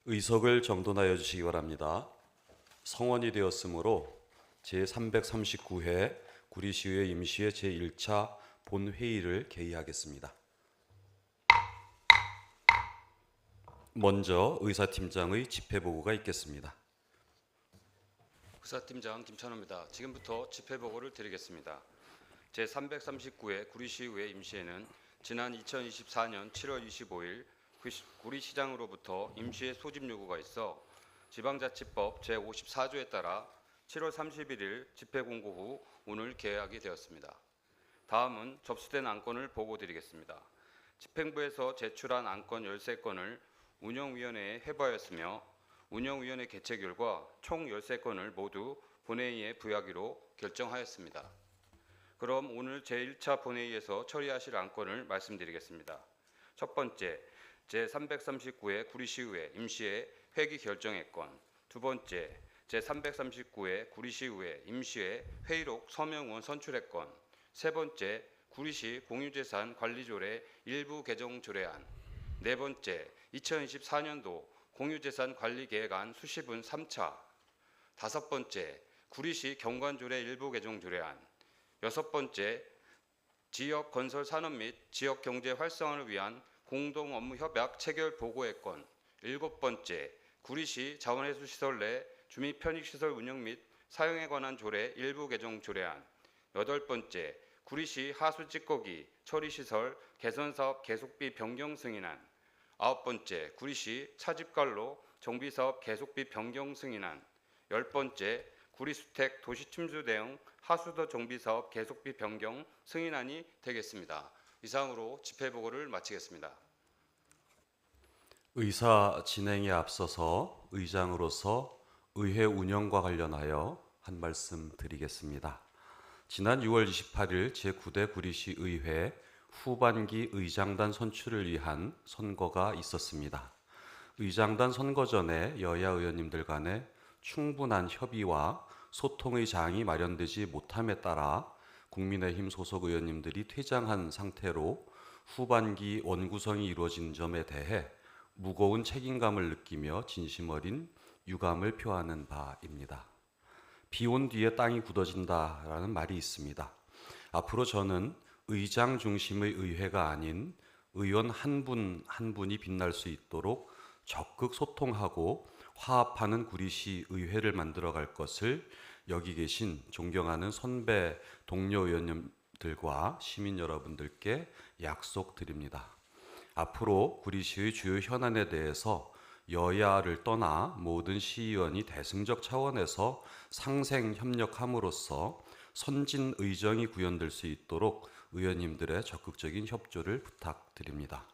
의석을 정돈하여 주시기 바랍니다. 성원이 되었으므로 제339회 구리시의회 임시회 제1차 본회의를 개의하겠습니다. 먼저 의사팀장의 집회보고가 있겠습니다. 의사팀장 김찬호입니다. 지금부터 집회보고를 드리겠습니다. 제339회 구리시의회 임시회는 지난 2024년 7월 25일 구리시장으로부터 임시회 소집 요구가 있어 지방자치법 제54조에 따라 7월 31일 집회 공고 후 오늘 개회하게 되었습니다. 다음은 접수된 안건을 보고드리겠습니다. 집행부에서 제출한 안건 13건을 운영위원회에 회부하였으며 운영위원회 개최 결과 총 13건을 모두 본회의에 부여하기로 결정하였습니다. 그럼 오늘 제1차 본회의에서 처리하실 안건을 말씀드리겠습니다. 첫 번째, 제339회 구리시의회 임시회 회기 결정의 건. 두 번째, 제339회 구리시의회 임시회 회의록 서명원 선출의 건. 세 번째, 구리시 공유재산 관리조례 일부 개정 조례안. 네 번째, 2024년도 공유재산 관리계획안 수시분 3차. 다섯 번째, 구리시 경관조례 일부 개정 조례안. 여섯 번째, 지역 건설 산업 및 지역 경제 활성화를 위한 공동 업무 협약 체결 보고의 건. 일곱 번째, 구리시 자원해수시설 내 주민 편익시설 운영 및 사용에 관한 조례 일부 개정 조례안. 여덟 번째, 구리시 하수 찌꺼기 처리시설 개선사업 계속비 변경 승인안. 아홉 번째, 구리시 차집갈로 정비사업 계속비 변경 승인안. 열 번째, 구리주택 도시침수 대응 하수도 정비사업 계속비 변경 승인안이 되겠습니다. 이상으로 집회보고를 마치겠습니다. 의사 진행에 앞서서 의장으로서 의회 운영과 관련하여 한 말씀 드리겠습니다. 지난 6월 28일 제9대 구리시의회 후반기 의장단 선출을 위한 선거가 있었습니다. 의장단 선거 전에 여야 의원님들 간에 충분한 협의와 소통의 장이 마련되지 못함에 따라 국민의힘 소속 의원님들이 퇴장한 상태로 후반기 원구성이 이루어진 점에 대해 무거운 책임감을 느끼며 진심 어린 유감을 표하는 바입니다. 비 온 뒤에 땅이 굳어진다라는 말이 있습니다. 앞으로 저는 의장 중심의 의회가 아닌 의원 한 분 한 분이 빛날 수 있도록 적극 소통하고 화합하는 구리시 의회를 만들어갈 것을 여기 계신 존경하는 선배 동료 의원님들과 시민 여러분들께 약속드립니다. 앞으로 구리시의 주요 현안에 대해서 여야를 떠나 모든 시의원이 대승적 차원에서 상생 협력함으로써 선진 의정이 구현될 수 있도록 의원님들의 적극적인 협조를 부탁드립니다.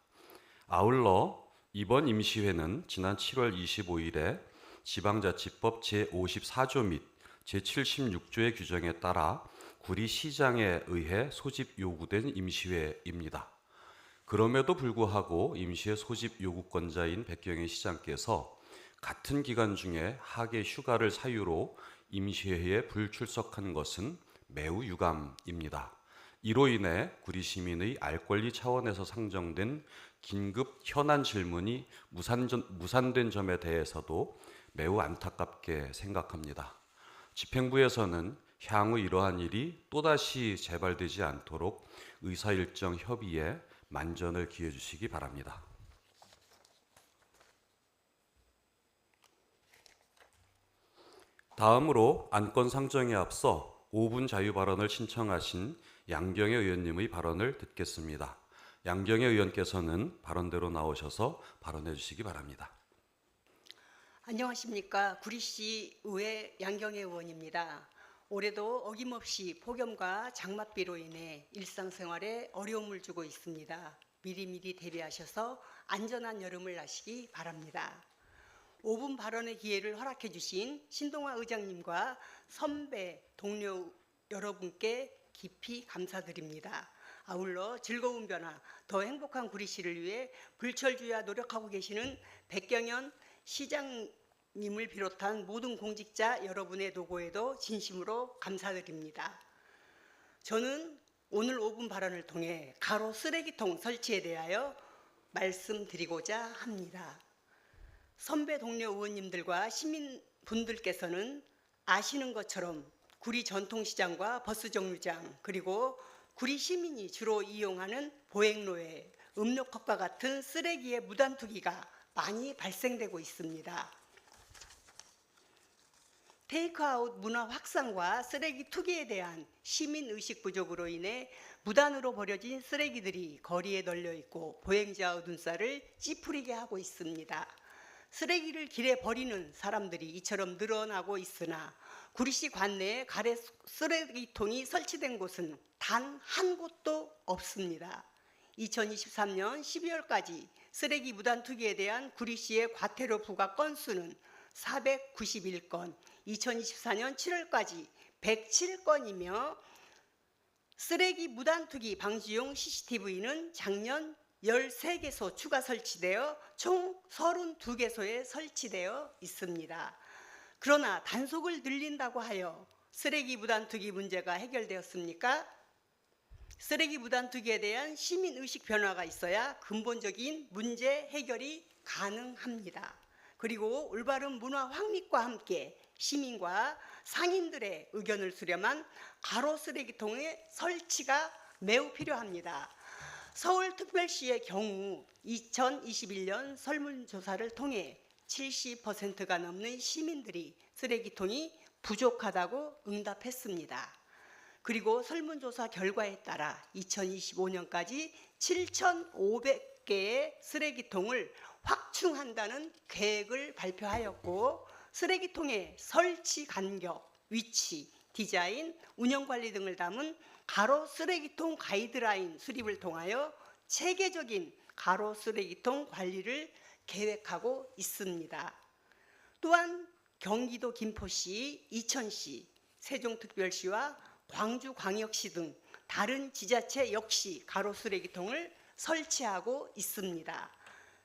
아울러 이번 임시회는 지난 7월 25일에 지방자치법 제54조 및 제76조의 규정에 따라 구리시장에 의해 소집 요구된 임시회입니다. 그럼에도 불구하고 임시회 소집 요구권자인 백경희 시장께서 같은 기간 중에 하계 휴가를 사유로 임시회에 불출석한 것은 매우 유감입니다. 이로 인해 구리 시민의 알 권리 차원에서 상정된 긴급 현안 질문이 무산된 점에 대해서도 매우 안타깝게 생각합니다. 집행부에서는 향후 이러한 일이 또다시 재발되지 않도록 의사일정 협의에 만전을 기해 주시기 바랍니다. 다음으로 안건 상정에 앞서 5분 자유 발언을 신청하신 양경애 의원님의 발언을 듣겠습니다. 양경애 의원께서는 발언대로 나오셔서 발언해 주시기 바랍니다. 안녕하십니까. 구리시 의회 양경애 의원입니다. 올해도 어김없이 폭염과 장맛비로 인해 일상생활에 어려움을 주고 있습니다. 미리미리 대비하셔서 안전한 여름을 나시기 바랍니다. 5분 발언의 기회를 허락해 주신 신동아 의장님과 선배 동료 여러분께 깊이 감사드립니다. 아울러 즐거운 변화, 더 행복한 구리시를 위해 불철주야 노력하고 계시는 백경현 시장님을 비롯한 모든 공직자 여러분의 노고에도 진심으로 감사드립니다. 저는 오늘 5분 발언을 통해 가로 쓰레기통 설치에 대하여 말씀드리고자 합니다. 선배 동료 의원님들과 시민분들께서는 아시는 것처럼 구리 전통시장과 버스 정류장 그리고 구리 시민이 주로 이용하는 보행로에 음료컵과 같은 쓰레기의 무단 투기가 많이 발생되고 있습니다. 테이크아웃 문화 확산과 쓰레기 투기에 대한 시민의식 부족으로 인해 무단으로 버려진 쓰레기들이 거리에 널려 있고 보행자 눈살을 찌푸리게 하고 있습니다. 쓰레기를 길에 버리는 사람들이 이처럼 늘어나고 있으나 구리시 관내에 가래 쓰레기통이 설치된 곳은 단 한 곳도 없습니다. 2023년 12월까지 쓰레기 무단 투기에 대한 구리시의 과태료 부과 건수는 491건, 2024년 7월까지 107건이며 쓰레기 무단 투기 방지용 CCTV는 작년 13개소 추가 설치되어 총 32개소에 설치되어 있습니다. 그러나 단속을 늘린다고 하여 쓰레기 무단 투기 문제가 해결되었습니까? 쓰레기 무단 투기에 대한 시민의식 변화가 있어야 근본적인 문제 해결이 가능합니다. 그리고 올바른 문화 확립과 함께 시민과 상인들의 의견을 수렴한 가로 쓰레기통의 설치가 매우 필요합니다. 서울특별시의 경우 2021년 설문조사를 통해 70%가 넘는 시민들이 쓰레기통이 부족하다고 응답했습니다. 그리고 설문조사 결과에 따라 2025년까지 7,500개의 쓰레기통을 확충한다는 계획을 발표하였고 쓰레기통의 설치 간격, 위치, 디자인, 운영관리 등을 담은 가로 쓰레기통 가이드라인 수립을 통하여 체계적인 가로 쓰레기통 관리를 계획하고 있습니다. 또한 경기도 김포시, 이천시, 세종특별시와 광주광역시 등 다른 지자체 역시 가로 쓰레기통을 설치하고 있습니다.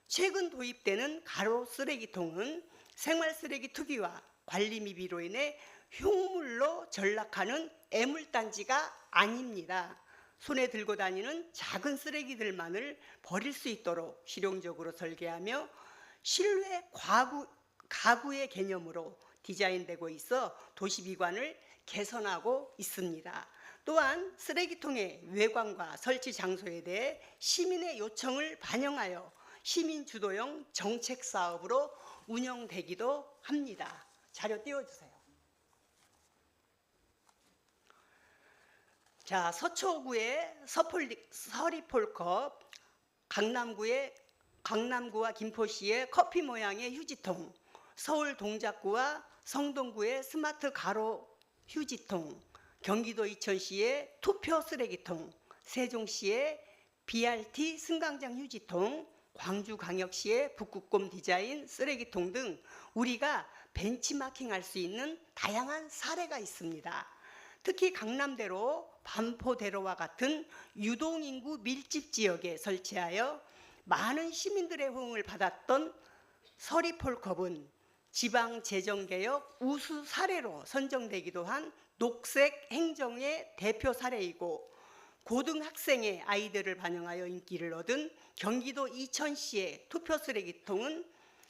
최근 도입되는 가로 쓰레기통은 생활 쓰레기 투기와 관리 미비로 인해 흉물로 전락하는 애물단지가 아닙니다. 손에 들고 다니는 작은 쓰레기들만을 버릴 수 있도록 실용적으로 설계하며 실외 가구의 개념으로 디자인되고 있어 도시 미관을 개선하고 있습니다. 또한 쓰레기통의 외관과 설치 장소에 대해 시민의 요청을 반영하여 시민 주도형 정책 사업으로 운영되기도 합니다. 자료 띄워주세요. 자, 서초구의 서리폴컵, 강남구와 김포시의 커피 모양의 휴지통, 서울 동작구와 성동구의 스마트 가로 휴지통, 경기도 이천시의 투표 쓰레기통, 세종시의 BRT 승강장 휴지통, 광주광역시의 북극곰 디자인 쓰레기통 등 우리가 벤치마킹할 수 있는 다양한 사례가 있습니다. 특히 강남대로, 반포대로와 같은 유동인구 밀집 지역에 설치하여 많은 시민들의 호응을 받았던 서리폴컵은 지방재정개혁 우수 사례로 선정되기도 한 녹색 행정의 대표 사례이고 고등학생의 아이들을 반영하여 인기를 얻은 경기도 이천시의 투표 쓰레기통은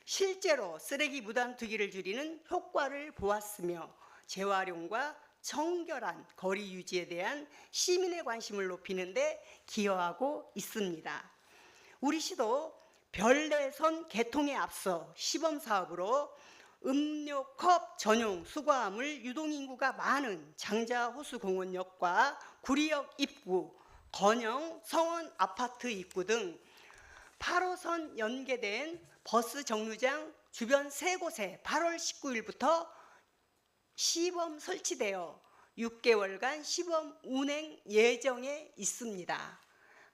실제로 쓰레기 무단 투기를 줄이는 효과를 보았으며 재활용과 청결한 거리 유지에 대한 시민의 관심을 높이는 데 기여하고 있습니다. 우리 시도 별내선 개통에 앞서 시범사업으로 음료컵 전용 수거함을 유동인구가 많은 장자호수공원역과 구리역 입구, 건영 성원 아파트 입구 등 8호선 연계된 버스 정류장 주변 3곳에 8월 19일부터 시범 설치되어 6개월간 시범 운행 예정에 있습니다.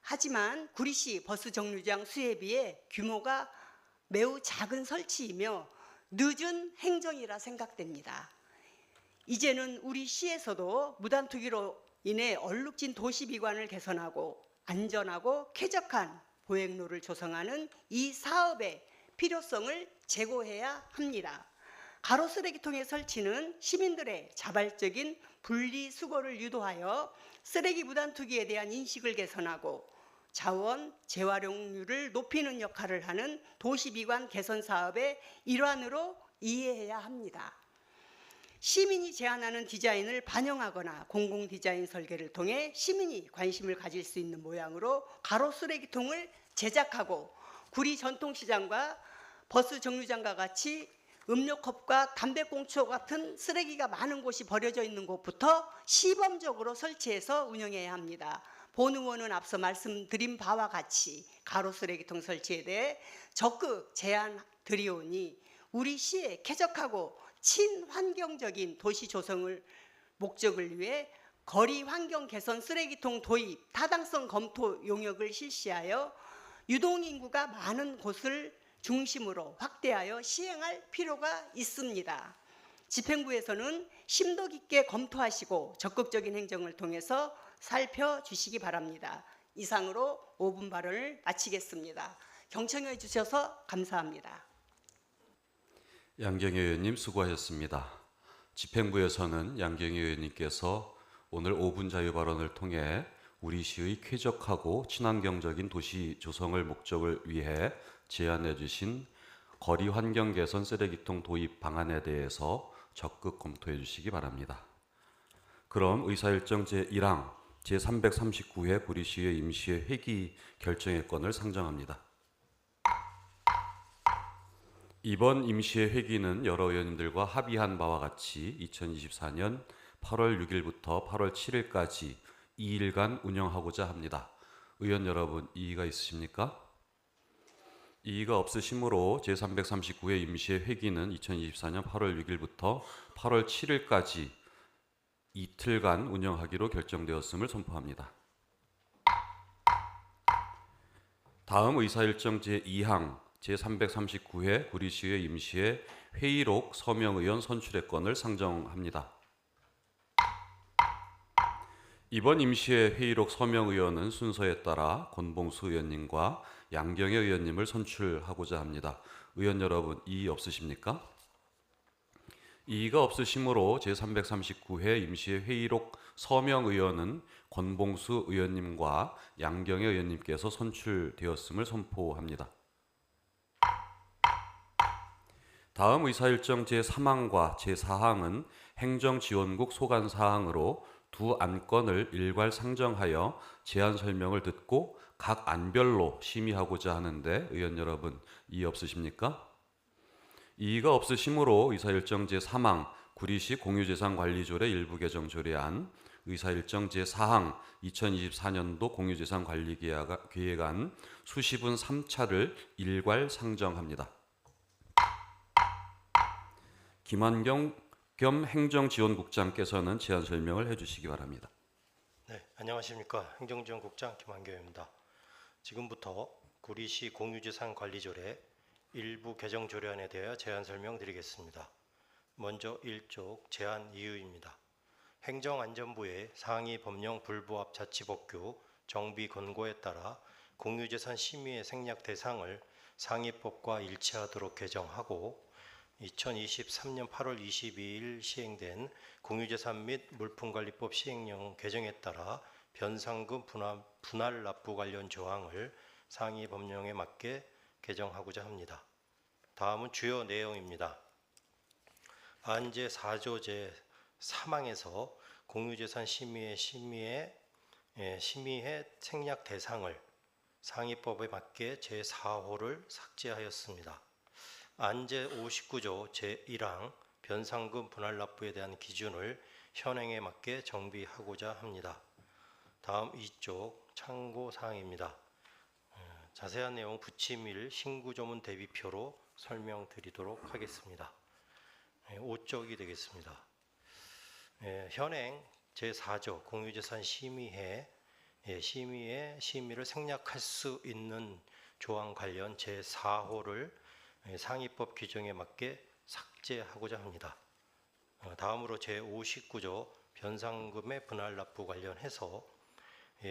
하지만 구리시 버스 정류장 수에 비해 규모가 매우 작은 설치이며 늦은 행정이라 생각됩니다. 이제는 우리 시에서도 무단 투기로 인해 얼룩진 도시 미관을 개선하고 안전하고 쾌적한 보행로를 조성하는 이 사업의 필요성을 제고해야 합니다. 가로 쓰레기통의 설치는 시민들의 자발적인 분리수거를 유도하여 쓰레기 무단 투기에 대한 인식을 개선하고 자원 재활용률을 높이는 역할을 하는 도시미관 개선 사업의 일환으로 이해해야 합니다. 시민이 제안하는 디자인을 반영하거나 공공 디자인 설계를 통해 시민이 관심을 가질 수 있는 모양으로 가로 쓰레기통을 제작하고 구리 전통시장과 버스 정류장과 같이 음료컵과 담배꽁초 같은 쓰레기가 많은 곳이 버려져 있는 곳부터 시범적으로 설치해서 운영해야 합니다. 본 의원은 앞서 말씀드린 바와 같이 가로 쓰레기통 설치에 대해 적극 제안 드리오니 우리 시의 쾌적하고 친환경적인 도시 조성을 목적을 위해 거리 환경 개선 쓰레기통 도입 타당성 검토 용역을 실시하여 유동인구가 많은 곳을 중심으로 확대하여 시행할 필요가 있습니다. 집행부에서는 심도 깊게 검토하시고 적극적인 행정을 통해서 살펴주시기 바랍니다. 이상으로 5분 발언을 마치겠습니다. 경청해 주셔서 감사합니다. 양경희 의원님 수고하셨습니다. 집행부에서는 양경희 의원님께서 오늘 5분 자유 발언을 통해 우리 시의 쾌적하고 친환경적인 도시 조성을 목적을 위해 제안해 주신 거리 환경 개선 쓰레기통 도입 방안에 대해서 적극 검토해 주시기 바랍니다. 그럼 의사일정 제1항 제339회 구리시의 임시회 회기 결정의 건을 상정합니다. 이번 임시회 회기는 여러 의원님들과 합의한 바와 같이 2024년 8월 6일부터 8월 7일까지 2일간 운영하고자 합니다. 의원 여러분, 이의가 있으십니까? 이의가 없으시므로 제339회 임시회 회기는 2024년 8월 6일부터 8월 7일까지 이틀간 운영하기로 결정되었음을 선포합니다. 다음 의사일정 제2항 제339회 구리시의 임시회 회의록 서명의원 선출의 건을 상정합니다. 이번 임시회 회의록 서명의원은 순서에 따라 권봉수 의원님과 양경혜 의원님을 선출하고자 합니다. 의원 여러분, 이의 없으십니까? 이의가 없으시므로 제339회 임시회 회의록 서명의원은 권봉수 의원님과 양경혜 의원님께서 선출되었음을 선포합니다. 다음 의사일정 제3항과 제4항은 행정지원국 소관사항으로 두 안건을 일괄 상정하여 제안 설명을 듣고 각 안별로 심의하고자 하는데 의원 여러분, 이의 없으십니까? 이의가 없으시므로 의사일정 제3항 구리시 공유재산관리조례 일부 개정 조례안, 의사일정 제4항 2024년도 공유재산관리계획안 수시분 3차를 일괄 상정합니다. 김환경 겸 행정지원국장께서는 제안 설명을 해주시기 바랍니다. 네, 안녕하십니까. 행정지원국장 김환경입니다. 지금부터 구리시 공유재산관리조례 일부 개정 조례안에 대하여 제안 설명드리겠습니다. 먼저 1쪽 제안 이유입니다. 행정안전부의 상위 법령 불부합 자치법규 정비 권고에 따라 공유재산 심의의 생략 대상을 상위법과 일치하도록 개정하고 2023년 8월 22일 시행된 공유재산 및 물품관리법 시행령 개정에 따라 변상금 분할 납부 관련 조항을 상위 법령에 맞게 개정하고자 합니다. 다음은 주요 내용입니다. 안제 4조 제3항에서 공유재산 심의의 생략 대상을 상위법에 맞게 제4호를 삭제하였습니다. 안제 59조 제1항 변상금 분할 납부에 대한 기준을 현행에 맞게 정비하고자 합니다. 다음 2쪽 참고사항입니다. 자세한 내용 부침일 신구조문 대비표로 설명드리도록 하겠습니다. 5쪽이 되겠습니다. 현행 제4조 공유재산 심의의 심의를 생략할 수 있는 조항 관련 제4호를 상위법 규정에 맞게 삭제하고자 합니다. 다음으로 제59조 변상금의 분할 납부 관련해서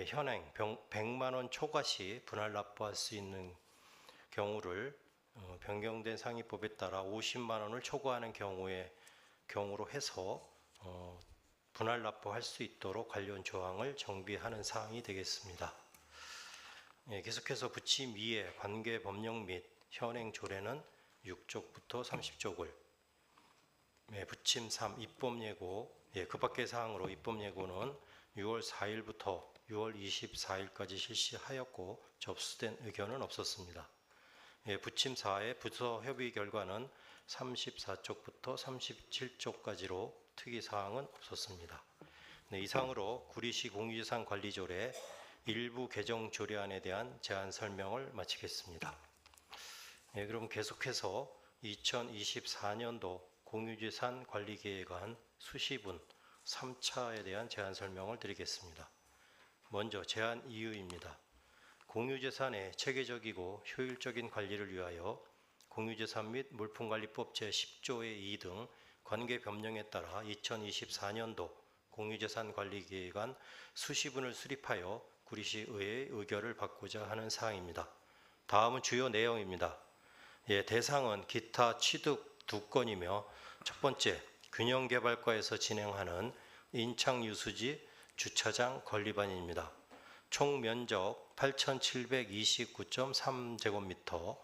현행 100만 원 초과 시 분할 납부할 수 있는 경우를 변경된 상위법에 따라 50만 원을 초과하는 경우로 해서 분할 납부할 수 있도록 관련 조항을 정비하는 사항이 되겠습니다. 계속해서 부침 2의 관계 법령 및 현행 조례는 6쪽부터 30쪽을, 부침 3 입법 예고, 그 밖의 사항으로 입법 예고는 6월 4일부터 6월 24일까지 실시하였고 접수된 의견은 없었습니다. 부침 4의 부서 협의 결과는 34쪽부터 37쪽까지로 특이 사항은 없었습니다. 이상으로 구리시 공유재산 관리조례 일부 개정 조례안에 대한 제안 설명을 마치겠습니다. 그럼 계속해서 2024년도 공유재산 관리계획안 수시분 3차에 대한 제안 설명을 드리겠습니다. 먼저 제안 이유입니다. 공유재산의 체계적이고 효율적인 관리를 위하여 공유재산 및 물품관리법 제10조의 2 등 관계 변경에 따라 2024년도 공유재산 관리계획안 수시분을 수립하여 구리시 의회의 의결을 받고자 하는 사항입니다. 다음은 주요 내용입니다. 대상은 기타 취득 2건이며 첫 번째, 균형개발과에서 진행하는 인창유수지 주차장 건립안입니다. 총 면적 8,729.3제곱미터,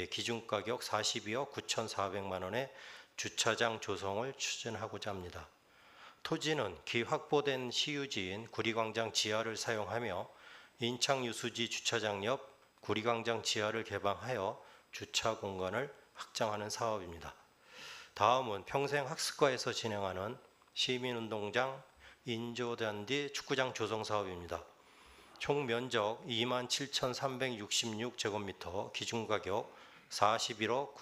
기준가격 42억 9,400만 원의 주차장 조성을 추진하고자 합니다. 토지는 기 확보된 시유지인 구리광장 지하를 사용하며 인창유수지 주차장 옆 구리광장 지하를 개방하여 주차 공간을 확장하는 사업입니다. 다음은 평생학습과에서 진행하는 시민운동장 인조잔디 축구장 조성 사업입니다. 총 면적 27,366제곱미터, 기준가격 41억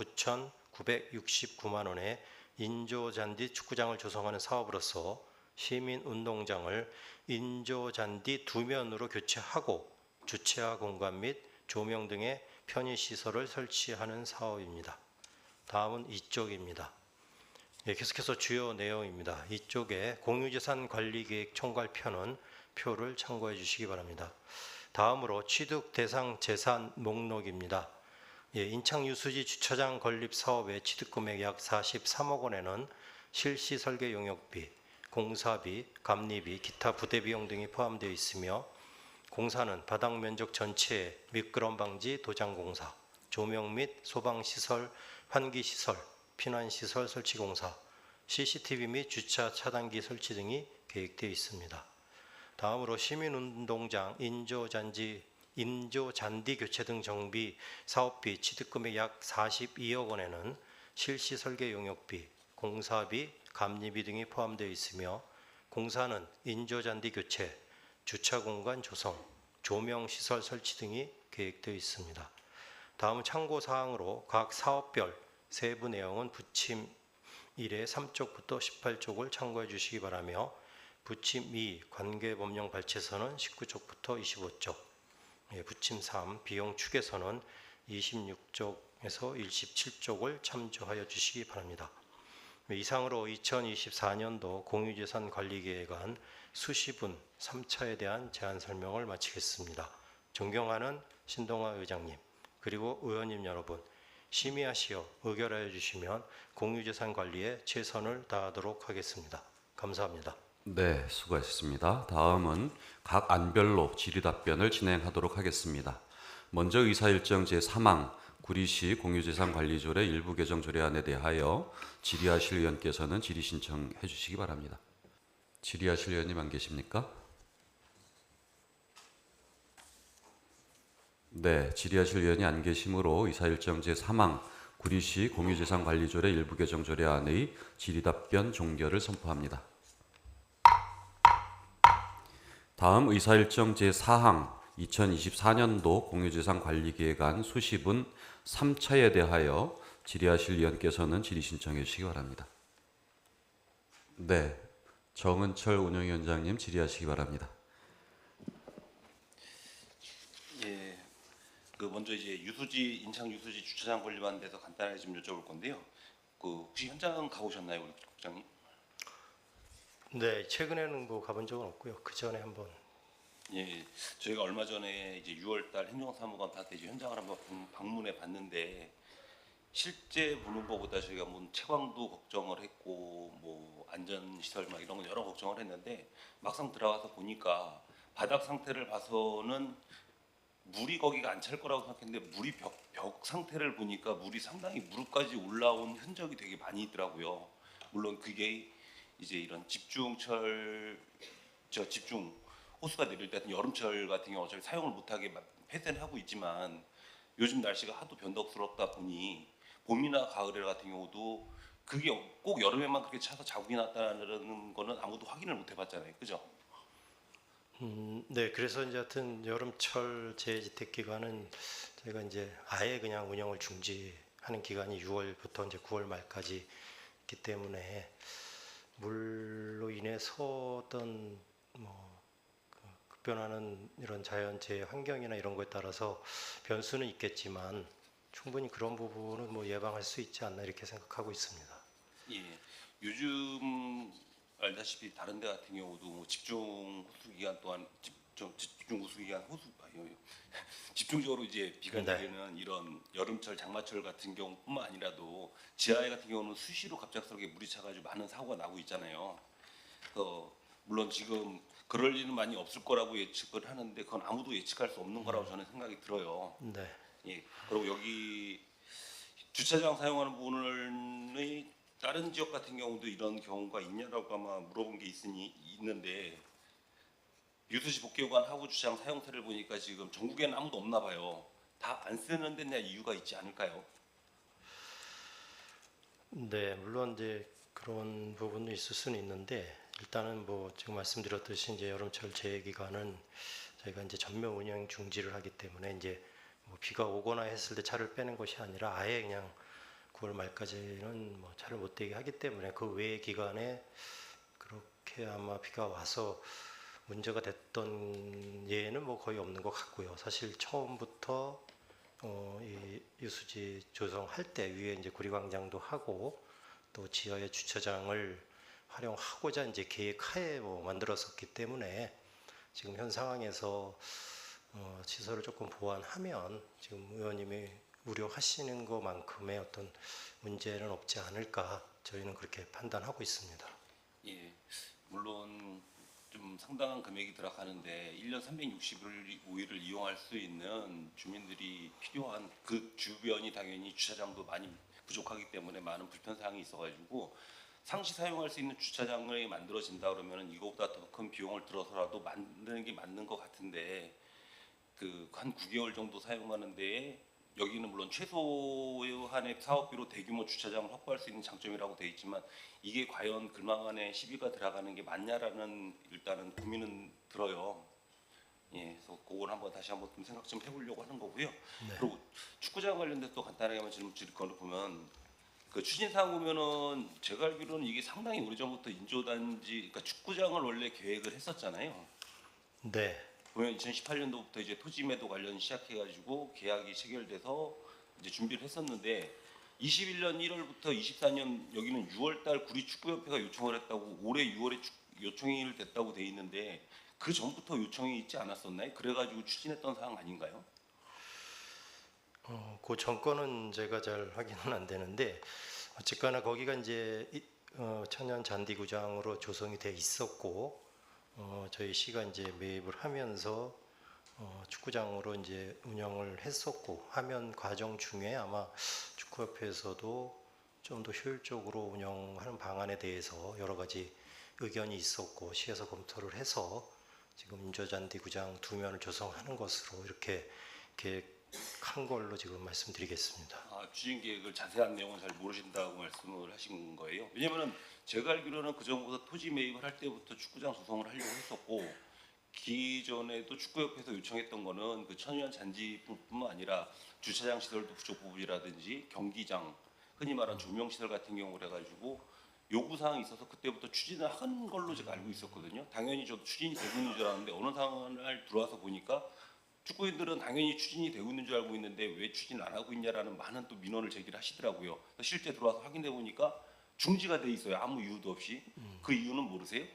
9,969만 원의 인조잔디 축구장을 조성하는 사업으로서 시민운동장을 인조잔디 2면으로 교체하고 주차화 공간 및 조명 등의 편의시설을 설치하는 사업입니다. 다음은 이쪽입니다. 계속해서 주요 내용입니다. 이쪽에 공유재산 관리계획 총괄표는 표를 참고해 주시기 바랍니다. 다음으로 취득 대상 재산 목록입니다. 인창유수지 주차장 건립 사업의 취득금액 약 43억 원에는 실시 설계 용역비, 공사비, 감리비, 기타 부대비용 등이 포함되어 있으며 공사는 바닥 면적 전체에 미끄럼 방지 도장공사, 조명 및 소방시설, 환기시설, 피난시설 설치 공사, CCTV 및 주차 차단기 설치 등이 계획되어 있습니다. 다음으로 시민운동장 인조잔디 교체 등 정비 사업비 취득금액 약 42억 원에는 실시 설계 용역비, 공사비, 감리비 등이 포함되어 있으며 공사는 인조잔디 교체, 주차 공간 조성, 조명 시설 설치 등이 계획되어 있습니다. 다음은 참고 사항으로 각 사업별 세부 내용은 부침 1의 3쪽부터 18쪽을 참고해 주시기 바라며 부침 2 관계법령 발췌서는 19쪽부터 25쪽, 부침 3 비용 축에서는 26쪽에서 27쪽을 참조하여 주시기 바랍니다. 이상으로 2024년도 공유재산 관리계획안 수시분 3차에 대한 제안 설명을 마치겠습니다. 존경하는 신동아 의장님, 그리고 의원님 여러분, 심의하시어 의결하여 주시면 공유재산 관리에 최선을 다하도록 하겠습니다. 감사합니다. 네, 수고하셨습니다. 다음은 각 안별로 질의답변을 진행하도록 하겠습니다. 먼저 의사일정 제3항 구리시 공유재산관리조례 일부 개정 조례안에 대하여 질의하실 의원께서는 질의 신청해 주시기 바랍니다. 질의하실 의원님 안 계십니까? 네, 질의하실 의원이 안 계시므로 의사일정 제3항 구리시 공유재산관리조례 일부 개정 조례안의 질의답변 종결을 선포합니다. 다음 의사일정 제4항 2024년도 공유재산관리계획안 수시분 3차에 대하여 질의하실 의원께서는 질의 신청해 주시기 바랍니다. 네, 정은철 운영위원장님 질의하시기 바랍니다. 예, 먼저 이제 인창 유수지 주차장 건립안에 대해서 간단하게 좀 여쭤볼 건데요. 혹시 현장 가보셨나요, 우리 국장님? 네, 최근에는 가본 적은 없고요. 그 전에 한번. 예, 저희가 얼마 전에 이제 6월달 행정사무관 탓에 이제 현장을 한번 방문해 봤는데 실제 보는 것보다 저희가 채광도 걱정을 했고 안전시설 이런 거 여러 걱정을 했는데 막상 들어가서 보니까 바닥 상태를 봐서는 물이 거기가 안 찰 거라고 생각했는데 물이 벽 상태를 보니까 물이 상당히 무릎까지 올라온 흔적이 되게 많이 있더라고요. 물론 그게 이제 이런 집중 호수가 내릴 때 같은 여름철 같은 경우 어차피 사용을 못하게 폐쇄는 하고 있지만 요즘 날씨가 하도 변덕스럽다 보니 봄이나 가을 같은 경우도 그게 꼭 여름에만 그렇게 차서 자국이 났다는 거는 아무도 확인을 못 해봤잖아요, 그죠? 네, 그래서 이제 하여튼 여름철 재해지택 기간은 저희가 이제 아예 그냥 운영을 중지하는 기간이 6월부터 이제 9월 말까지 있기 때문에 물로 인해서 어떤 뭐 급변하는 이런 자연재해 환경이나 이런 거에 따라서 변수는 있겠지만 충분히 그런 부분은 뭐 예방할 수 있지 않나 이렇게 생각하고 있습니다. 예, 요즘 알다시피 다른 데 같은 경우도 뭐 집중 호수 기간 또한 집중 호수 기간 집중적으로 이제 비가 네. 내리는 이런 여름철 장마철 같은 경우뿐만 아니라도 지하에 같은 경우는 수시로 갑작스럽게 물이 차가지고 많은 사고가 나고 있잖아요. 물론 지금 그럴 일은 많이 없을 거라고 예측을 하는데 그건 아무도 예측할 수 없는 거라고 저는 생각이 들어요. 네. 예, 그리고 여기 주차장 사용하는 부분의 다른 지역 같은 경우도 이런 경우가 있냐라고 아마 물어본 게 있는데 유수시 복개관 하부 주차장 사용세를 보니까 지금 전국에는 아무도 없나 봐요. 다 안 쓰는 데냐 이유가 있지 않을까요? 네, 물론 이제 그런 부분도 있을 수는 있는데 일단은 뭐 지금 말씀드렸듯이 이제 여름철 재해 기간은 저희가 이제 전면 운영 중지를 하기 때문에 이제 뭐 비가 오거나 했을 때 차를 빼는 것이 아니라 아예 그냥 9월 말까지는 뭐 차를 못 대게 하기 때문에 그 외의 기간에 그렇게 아마 비가 와서 문제가 됐던 예는 뭐 거의 없는 것 같고요. 사실 처음부터 이 유수지 조성할 때 위에 이제 구리광장도 하고 또 지하의 주차장을 활용하고자 이제 계획하에 뭐 만들었었기 때문에 지금 현 상황에서 시설을 조금 보완하면 지금 의원님이 우려하시는 것만큼의 어떤 문제는 없지 않을까 저희는 그렇게 판단하고 있습니다. 예, 물론 좀 상당한 금액이 들어가는데 1년 365일을 이용할 수 있는 주민들이 필요한 그 주변이 당연히 주차장도 많이 부족하기 때문에 많은 불편 사항이 있어가지고 상시 사용할 수 있는 주차장을 만들어진다 그러면 이거보다 더 큰 비용을 들어서라도 만드는 게 맞는 것 같은데 그 한 9개월 정도 사용하는데 여기는 물론 최소한의 사업비로 대규모 주차장을 확보할 수 있는 장점이라고 되어 있지만 이게 과연 그만간에 시비가 들어가는 게 맞냐라는 일단은 고민은 들어요. 예, 그래서 그걸 한번 다시 한번 좀 생각 좀 해보려고 하는 거고요. 네. 그리고 축구장 관련돼서 또 간단하게 한번 질문 드릴 거를 보면 그 추진사항 보면은 제가 알기로는 이게 상당히 오래전부터 인조단지, 그러니까 축구장을 원래 계획을 했었잖아요. 네. 보면 2018년도부터 이제 토지 매도 관련 시작해가지고 계약이 체결돼서 이제 준비를 했었는데 21년 1월부터 24년 여기는 6월달 구리축구협회가 요청을 했다고 올해 6월에 요청이 됐다고 돼 있는데 그 전부터 요청이 있지 않았었나요? 그래가지고 추진했던 사항 아닌가요? 그 정권은 제가 잘 확인은 안 되는데 어쨌거나 거기가 이제 천연 잔디구장으로 조성이 돼 있었고 저희 시가 이제 매입을 하면서 축구장으로 이제 운영을 했었고 하면 과정 중에 아마 축구협회에서도 좀 더 효율적으로 운영하는 방안에 대해서 여러 가지 의견이 있었고 시에서 검토를 해서 지금 인조잔디구장 2면을 조성하는 것으로 이렇게 계획한 걸로 지금 말씀드리겠습니다. 아, 추진 계획을 자세한 내용은 잘 모르신다고 말씀을 하신 거예요. 왜냐면은 제가 알기로는 그 전부터 토지 매입을 할 때부터 축구장 조성을 하려고 했었고 기존에도 축구협회에서 요청했던 거는 그 천연 잔디뿐만 아니라 주차장 시설도 부족 부분이라든지 경기장, 흔히 말하는 조명 시설 같은 경우를 해가지고 요구 사항이 있어서 그때부터 추진을 한 걸로 제가 알고 있었거든요. 당연히 저도 추진이 되고 있는 줄 알았는데 어느 상황을 들어와서 보니까 축구인들은 당연히 추진이 되고 있는 줄 알고 있는데 왜 추진 안 하고 있냐라는 많은 또 민원을 제기를 하시더라고요. 실제 들어와서 확인해 보니까 중지가 돼 있어요. 아무 이유도 없이. 그 이유는 모르세요?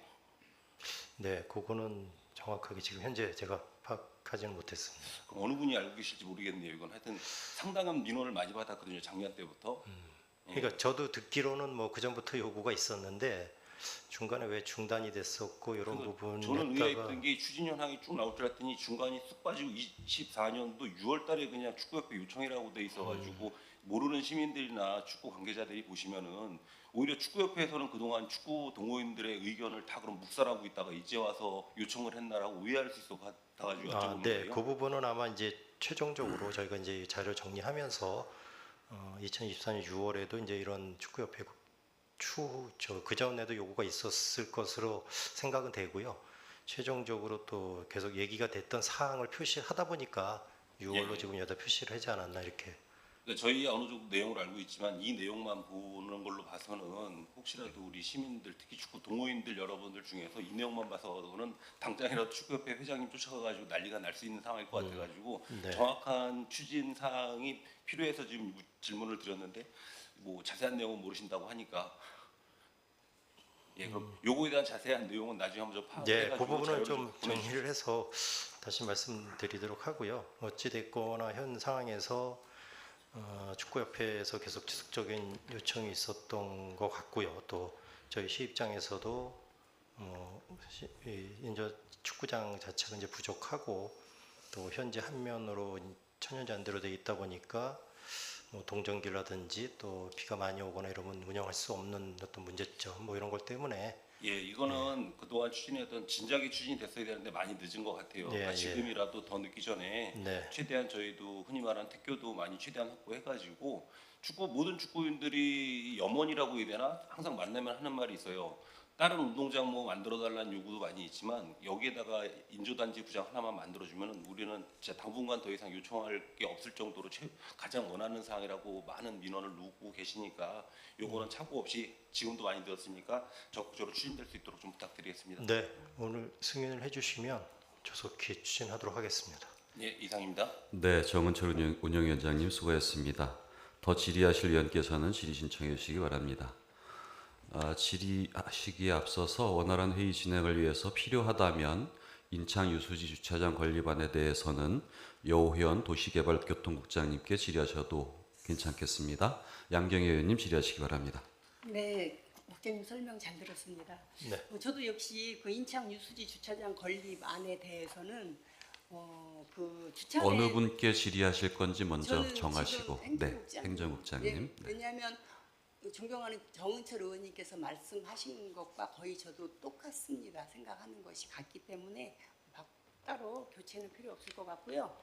네, 그거는 정확하게 지금 현재 제가 파악하지는 못했습니다. 그럼 어느 분이 알고 계실지 모르겠네요. 이건 하여튼 상당한 민원을 많이 받았거든요. 작년 때부터. 그러니까 저도 듣기로는 뭐 그 전부터 요구가 있었는데 중간에 왜 중단이 됐었고 이런 부분 저는 했다가 의아했던 게 추진 현황이 쭉 나올 줄 알았더니 중간이 쑥 빠지고 24년도 6월달에 그냥 축구협회 요청이라고 돼 있어가지고 모르는 시민들이나 축구 관계자들이 보시면은 오히려 축구협회에서는 그동안 축구 동호인들의 의견을 다 그럼 묵살하고 있다가 이제 와서 요청을 했나라고 오해할 수 있어 같아가지고 여쭤보는 네, 거예요. 그 부분은 아마 이제 최종적으로 저희가 이제 자료 정리하면서 2024년 6월에도 이제 이런 축구협회 그 전에도 요구가 있었을 것으로 생각은 되고요. 최종적으로 또 계속 얘기가 됐던 사항을 표시하다 보니까 6월로 예. 지금 여기다 표시를 하지 않았나 이렇게. 그러니까 저희 어느 정도 내용을 알고 있지만 이 내용만 보는 걸로 봐서는 혹시라도 우리 시민들 특히 축구 동호인들 여러분들 중에서 이 내용만 봐서는 당장이라도 축구협회 회장님 쫓아가가지고 난리가 날 수 있는 상황일 것 같아가지고 네. 정확한 추진 사항이 필요해서 지금 질문을 드렸는데 뭐 자세한 내용은 모르신다고 하니까 예 그럼 요거에 대한 자세한 내용은 나중에 한번 좀 네, 파악해가지고 그 부분은 자료를 좀 보내주십시오. 정리를 해서 다시 말씀드리도록 하고요. 어찌 됐거나 현 상황에서 축구협회에서 계속 지속적인 요청이 있었던 것 같고요. 또 저희 시 입장에서도 이제 축구장 자체가 이제 부족하고 또 현재 한 면으로 천연잔디로 되어 있다 보니까 뭐 동전기라든지 또 비가 많이 오거나 이러면 운영할 수 없는 어떤 문제점 뭐 이런 것 때문에 예, 이거는 그동안 추진했던 진작에 추진이 됐어야 되는데 많이 늦은 것 같아요. 예, 그러니까 예. 지금이라도 더 늦기 전에 네. 최대한 저희도 흔히 말하는 택교도 많이 최대한 확보해가지고 모든 축구인들이 염원이라고 해야 되나 항상 만나면 하는 말이 있어요. 다른 운동장 뭐 만들어달라는 요구도 많이 있지만 여기에다가 인조단지 구장 하나만 만들어주면 우리는 진짜 당분간 더 이상 요청할 게 없을 정도로 가장 원하는 사항이라고 많은 민원을 누고 계시니까 요거는 착오 없이 지금도 많이 들었으니까 적극적으로 추진될 수 있도록 좀 부탁드리겠습니다. 네, 오늘 승인을 해주시면 조속히 추진하도록 하겠습니다. 예, 이상입니다. 네, 정은철 운영위원장님 수고했습니다. 더 질의하실 위원께서는 질의 신청해 주시기 바랍니다. 질의하시기에 앞서서 원활한 회의 진행을 위해서 필요하다면 인창 유수지 주차장 건립안에 대해서는 여호현 도시개발교통국장님께 질의하셔도 괜찮겠습니다. 양경혜 의원님 질의하시기 바랍니다. 네, 국장님 설명 잘 들었습니다. 네. 저도 역시 그 인창 유수지 주차장 건립안에 대해서는 그 주차장 어느 분께 질의하실 건지 먼저 저는 정하시고. 지금 네, 행정국장님. 행정국장님. 네, 네. 왜냐하면 존경하는 정은철 의원님께서 말씀하신 것과 거의 저도 똑같습니다. 생각하는 것이 같기 때문에 따로 교체는 필요 없을 것 같고요.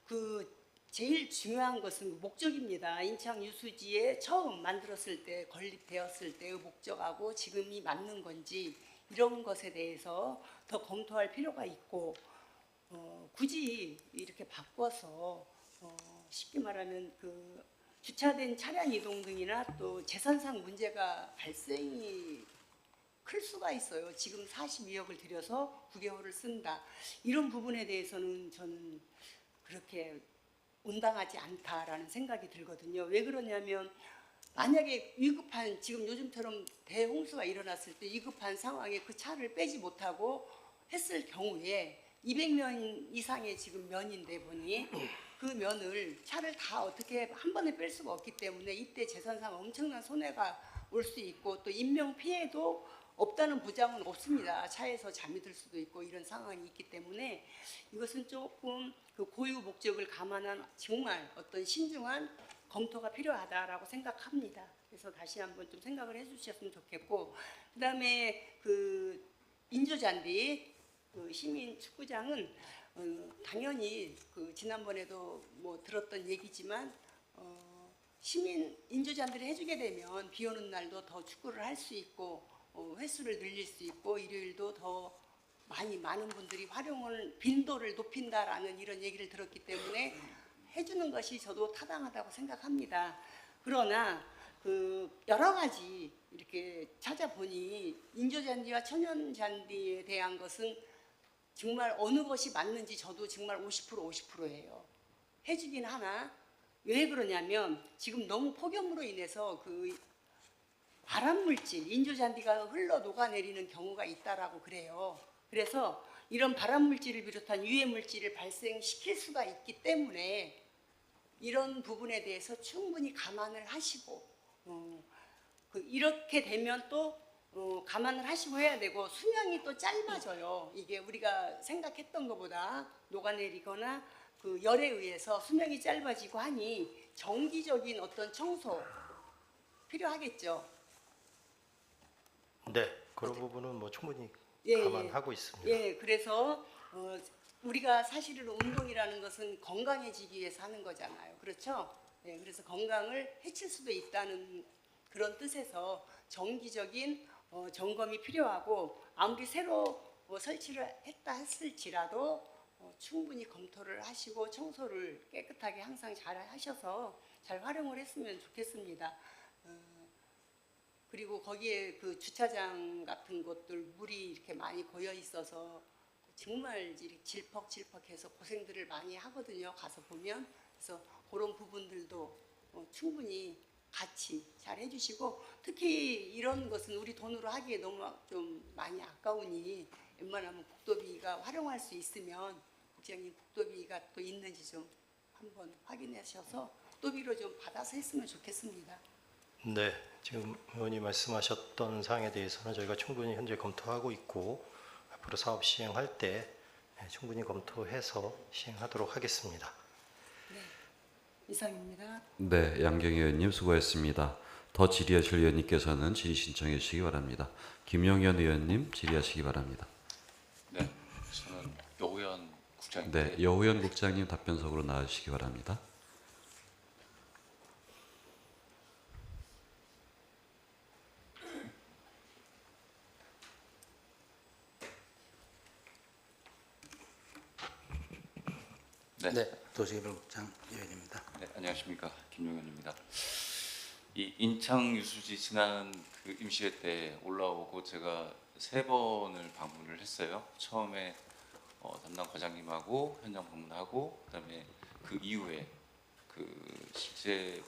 그 제일 중요한 것은 목적입니다. 인창 유수지에 처음 만들었을 때 건립되었을 때의 목적하고 지금이 맞는 건지 이런 것에 대해서 더 검토할 필요가 있고 굳이 이렇게 바꿔서 쉽게 말하면 그 주차된 차량 이동 등이나 또 재산상 문제가 발생이 클 수가 있어요. 지금 42억을 들여서 9개월을 쓴다. 이런 부분에 대해서는 저는 그렇게 온당하지 않다라는 생각이 들거든요. 왜 그러냐면 만약에 위급한 지금 요즘처럼 대홍수가 일어났을 때 위급한 상황에 그 차를 빼지 못하고 했을 경우에 200명 이상의 지금 면인데 보니 그 면을 차를 다 어떻게 한 번에 뺄 수가 없기 때문에 이때 재산상 엄청난 손해가 올 수 있고 또 인명 피해도 없다는 보장은 없습니다. 차에서 잠이 들 수도 있고 이런 상황이 있기 때문에 이것은 조금 그 고유 목적을 감안한 정말 어떤 신중한 검토가 필요하다라고 생각합니다. 그래서 다시 한번 좀 생각을 해주셨으면 좋겠고, 그다음에 그 인조잔디 그 시민 축구장은 당연히 그 지난번에도 뭐 들었던 얘기지만 시민 인조잔디를 해주게 되면 비 오는 날도 더 축구를 할 수 있고 횟수를 늘릴 수 있고 일요일도 더 많은 분들이 활용을 빈도를 높인다라는 이런 얘기를 들었기 때문에 해주는 것이 저도 타당하다고 생각합니다. 그러나 그 여러 가지 이렇게 찾아보니 인조잔디와 천연잔디에 대한 것은 정말 어느 것이 맞는지 저도 정말 50%예요. 해주긴 하나 왜 그러냐면 지금 너무 폭염으로 인해서 그 발암물질, 인조잔디가 흘러 녹아내리는 경우가 있다라고 그래요. 그래서 이런 발암물질을 비롯한 유해물질을 발생시킬 수가 있기 때문에 이런 부분에 대해서 충분히 감안을 하시고 이렇게 되면 또 감안을 하시고 해야 되고 수명이 또 짧아져요. 이게 우리가 생각했던 것보다 녹아내리거나 그 열에 의해서 수명이 짧아지고 하니 정기적인 어떤 청소 필요하겠죠. 네, 그런 부분은 뭐 충분히 예, 감안하고 있습니다. 예, 그래서 우리가 사실은 운동이라는 것은 건강해지기 위해서 하는 거잖아요. 그렇죠? 예, 그래서 건강을 해칠 수도 있다는 그런 뜻에서 정기적인 점검이 필요하고 아무리 새로 설치를 했다 했을지라도 충분히 검토를 하시고 청소를 깨끗하게 항상 잘 하셔서 잘 활용을 했으면 좋겠습니다. 그리고 거기에 그 주차장 같은 곳들 물이 이렇게 많이 고여 있어서 정말 질퍽질퍽해서 고생들을 많이 하거든요. 가서 보면. 그래서 그런 부분들도 충분히 같이 잘 해주시고 특히 이런 것은 우리 돈으로 하기에 너무 좀 많이 아까우니 웬만하면 국도비가 활용할 수 있으면 국장님 국도비가 또 있는지 좀 한번 확인하셔서 국도비로 좀 받아서 했으면 좋겠습니다. 네, 지금 의원님 말씀하셨던 사항에 대해서는 저희가 충분히 현재 검토하고 있고 앞으로 사업 시행할 때 충분히 검토해서 시행하도록 하겠습니다. 이상입니다. 네, 양경희 의원님 수고했습니다. 더 질의하실 의원님께서는 질의 신청해 주시기 바랍니다. 김영현 의원님 질의하시기 바랍니다. 네, 저는 여우현 국장님께 네, 여우현 국장님 답변석으로 나와주시기 바랍니다. 네, 도시개발국장 이현입니다. 네, 안녕하십니까, 김용현입니다. 이 인창 유수지 지난 그 임시회 때 올라오고 제가 3번을 방문을 했어요. 처음에 담당 과장님하고 현장 방문하고 그다음에 그 이후에 그 실제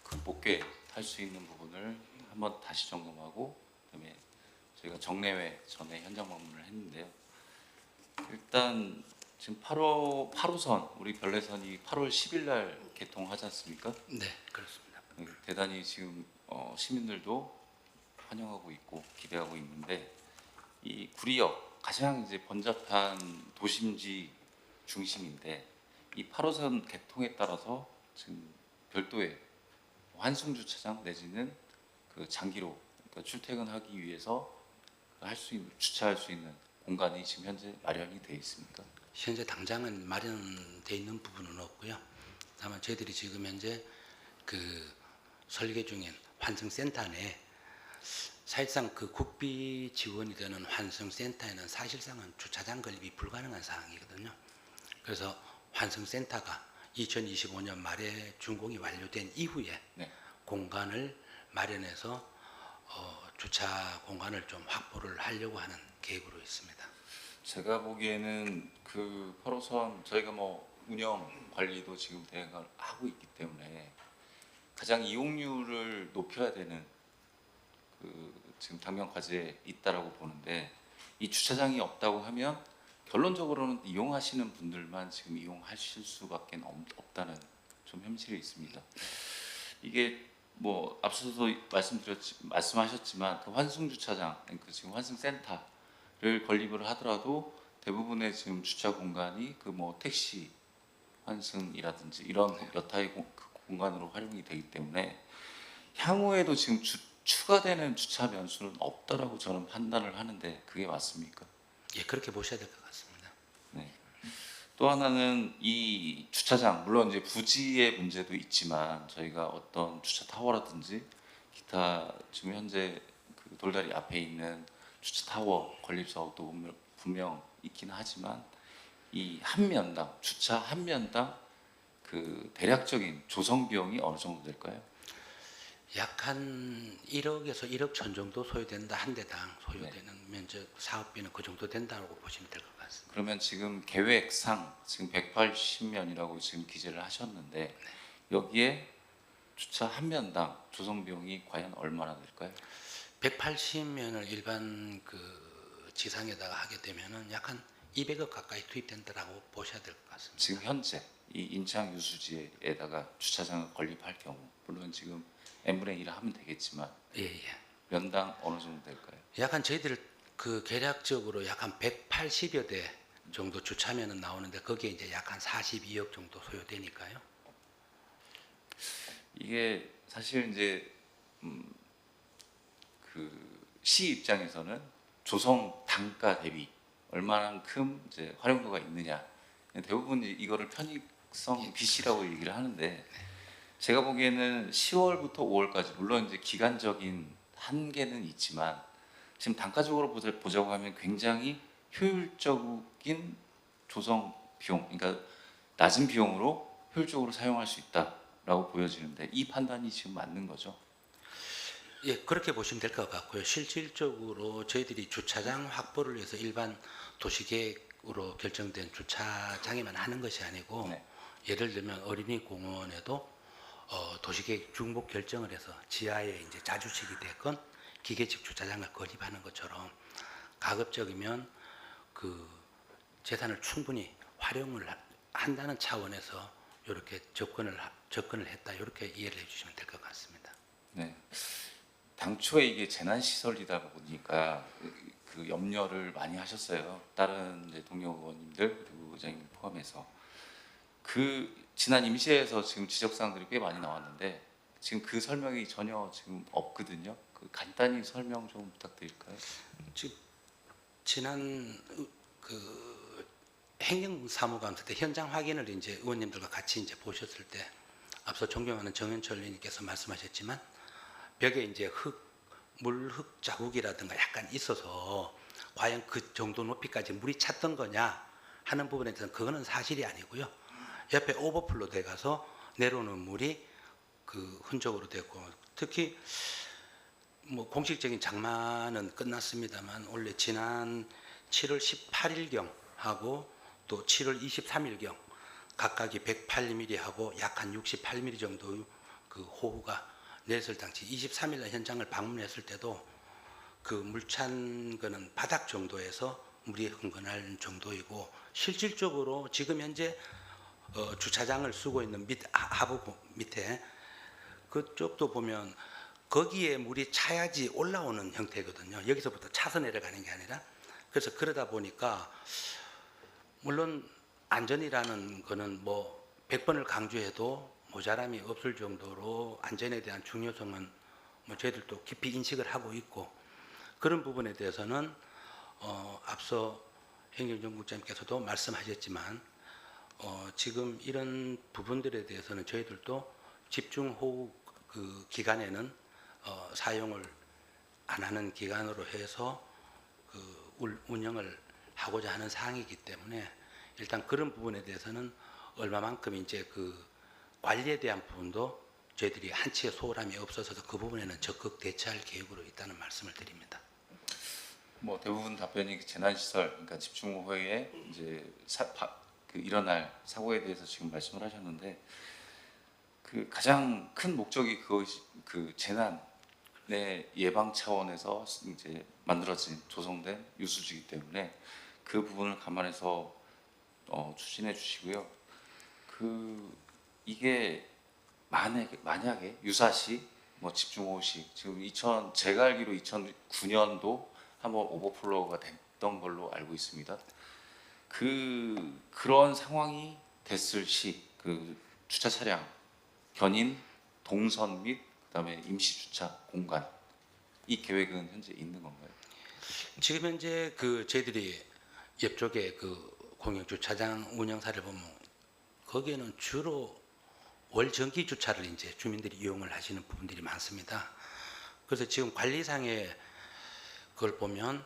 그 복귀 할 수 있는 부분을 한번 다시 점검하고 그다음에 저희가 정례회 전에 현장 방문을 했는데요. 일단 지금 8호선 우리 별내선이 8월 10일 날 개통하지 않습니까? 네, 그렇습니다. 대단히 지금 시민들도 환영하고 있고 기대하고 있는데 이 구리역 가장 이제 번잡한 도심지 중심인데 이 8호선 개통에 따라서 지금 별도의 환승 주차장 내지는 그 장기로 그러니까 출퇴근하기 위해서 할 수 있는 주차할 수 있는 공간이 지금 현재 마련이 되어 있습니까? 현재 당장은 마련돼 있는 부분은 없고요. 다만 저희들이 지금 현재 그 설계 중인 환승센터 내 사실상 그 국비 지원이 되는 환승센터에는 사실상은 주차장 건립이 불가능한 상황이거든요. 그래서 환승센터가 2025년 말에 준공이 완료된 이후에 네. 공간을 마련해서 주차 공간을 좀 확보를 하려고 하는 계획으로 있습니다. 제가 보기에는 그 8호선 저희가 뭐 운영 관리도 지금 대응을 하고 있기 때문에 가장 이용률을 높여야 되는 그 지금 당면 과제에 있다라고 보는데 이 주차장이 없다고 하면 결론적으로는 이용하시는 분들만 지금 이용하실 수밖에 없다는 좀 현실이 있습니다. 이게 뭐 앞서서 말씀하셨지만 그 환승 주차장, 그 지금 환승 센터를 건립을 하더라도 대부분의 지금 주차 공간이 그 뭐 택시 환승이라든지 이런 여타의 그 공간으로 활용이 되기 때문에 향후에도 지금 추가되는 주차 면수는 없다라고 저는 판단을 하는데 그게 맞습니까? 예, 그렇게 보셔야 될 것 같습니다. 네. 또 하나는 이 주차장 물론 이제 부지의 문제도 있지만 저희가 어떤 주차 타워라든지 기타 지금 현재 그 돌다리 앞에 있는 주차 타워 건립 사업도 분명 있긴 하지만 이 한 면당 주차 한 면당 그 대략적인 조성 비용이 어느 정도 될까요? 약 한 1억에서 1억 천 정도 소요된다. 한 대당 소요되는 면적 사업비는 그 정도 된다고 보시면 될 것 같습니다. 그러면 지금 계획상 지금 180면이라고 지금 기재를 하셨는데 여기에 주차 한 면당 조성 비용이 과연 얼마나 될까요? 180면을 일반 그 지상에다가 하게 되면은 약 한 200억 가까이 투입된다라고 보셔야 될 것 같습니다. 지금 현재 이 인창 유수지에다가 주차장을 건립할 경우 물론 지금 n분의 1을 하면 되겠지만 예, 예. 면당 어느 정도 될까요? 약간 저희들 그 계략적으로 약 한 180여 대 정도 주차면은 나오는데 거기에 이제 약 한 42억 정도 소요되니까요. 이게 사실 이제 그 시 입장에서는 조성 단가 대비 얼마만큼 이제 활용도가 있느냐, 대부분 이거를 편익성 BC라고 얘기를 하는데, 제가 보기에는 10월부터 5월까지 물론 이제 기간적인 한계는 있지만 지금 단가적으로 보자고 하면 굉장히 효율적인 조성 비용, 그러니까 낮은 비용으로 효율적으로 사용할 수 있다라고 보여지는데, 이 판단이 지금 맞는 거죠? 예, 그렇게 보시면 될 것 같고요. 실질적으로 저희들이 주차장 확보를 위해서 일반 도시계획으로 결정된 주차장에만 하는 것이 아니고, 네. 예를 들면 어린이 공원에도 도시계획 중복 결정을 해서 지하에 이제 자주식이 됐건 기계식 주차장을 건립하는 것처럼 가급적이면 그 재산을 충분히 활용을 한다는 차원에서 이렇게 접근을 했다, 이렇게 이해를 해주시면 될 것 같습니다. 네. 당초에 이게 재난시설이다 보니까 그 염려를 많이 하셨어요. 다른 이제 동료 의원님들 그리고 의장님 포함해서. 그 지난 임시회에서 지금 지적사항들이 꽤 많이 나왔는데 지금 그 설명이 전혀 지금 없거든요. 그 간단히 설명 좀 부탁드릴까요? 지금 지난 그 행정사무감사 때 현장 확인을 이제 의원님들과 같이 이제 보셨을 때, 앞서 존경하는 정현철 의원님께서 말씀하셨지만 벽에 이제 물흙 자국이라든가 약간 있어서 과연 그 정도 높이까지 물이 찼던 거냐 하는 부분에 대해서는 그거는 사실이 아니고요. 옆에 오버플로 돼 가서 내려오는 물이 그 흔적으로 됐고, 특히 뭐 공식적인 장마는 끝났습니다만 원래 지난 7월 18일경 하고 또 7월 23일경 각각이 108mm 하고 약 한 68mm 정도 그 호우가 내렸을 당시 23일날 현장을 방문했을 때도 그 물찬 거는 바닥 정도에서 물이 흥건할 정도이고, 실질적으로 지금 현재 주차장을 쓰고 있는 하부 밑에 그쪽도 보면 거기에 물이 차야지 올라오는 형태거든요. 여기서부터 차서 내려가는 게 아니라. 그래서 그러다 보니까 물론 안전이라는 거는 뭐 100번을 강조해도 모자람이 없을 정도로 안전에 대한 중요성은 뭐 저희들도 깊이 인식을 하고 있고, 그런 부분에 대해서는 앞서 행정정국장님께서도 말씀하셨지만 지금 이런 부분들에 대해서는 저희들도 집중호우 그 기간에는 사용을 안 하는 기간으로 해서 그 운영을 하고자 하는 사항이기 때문에 일단 그런 부분에 대해서는 얼마만큼 이제 그 관리에 대한 부분도 저희들이 한치의 소홀함이 없어서 그 부분에는 적극 대처할 계획으로 있다는 말씀을 드립니다. 뭐 대부분 답변이 재난시설, 그러니까 집중호우에 이제 그 일어날 사고에 대해서 지금 말씀을 하셨는데, 그 가장 큰 목적이 그것이 그 재난의 예방 차원에서 이제 만들어진 조성된 유수지이기 때문에 그 부분을 감안해서 추진해 주시고요. 그 이게 만약에 유사시 뭐 집중호우시 지금 제가 알기로 2009년도 한번 오버플로우가 됐던 걸로 알고 있습니다. 그런 상황이 됐을 시 그 주차 차량 견인 동선 및 그다음에 임시 주차 공간, 이 계획은 현재 있는 건가요? 지금 현재 그 저희들이 옆쪽에 그 공영 주차장 운영사를 보면 거기에는 주로 월 정기 주차를 이제 주민들이 이용을 하시는 부분들이 많습니다. 그래서 지금 관리상에 그걸 보면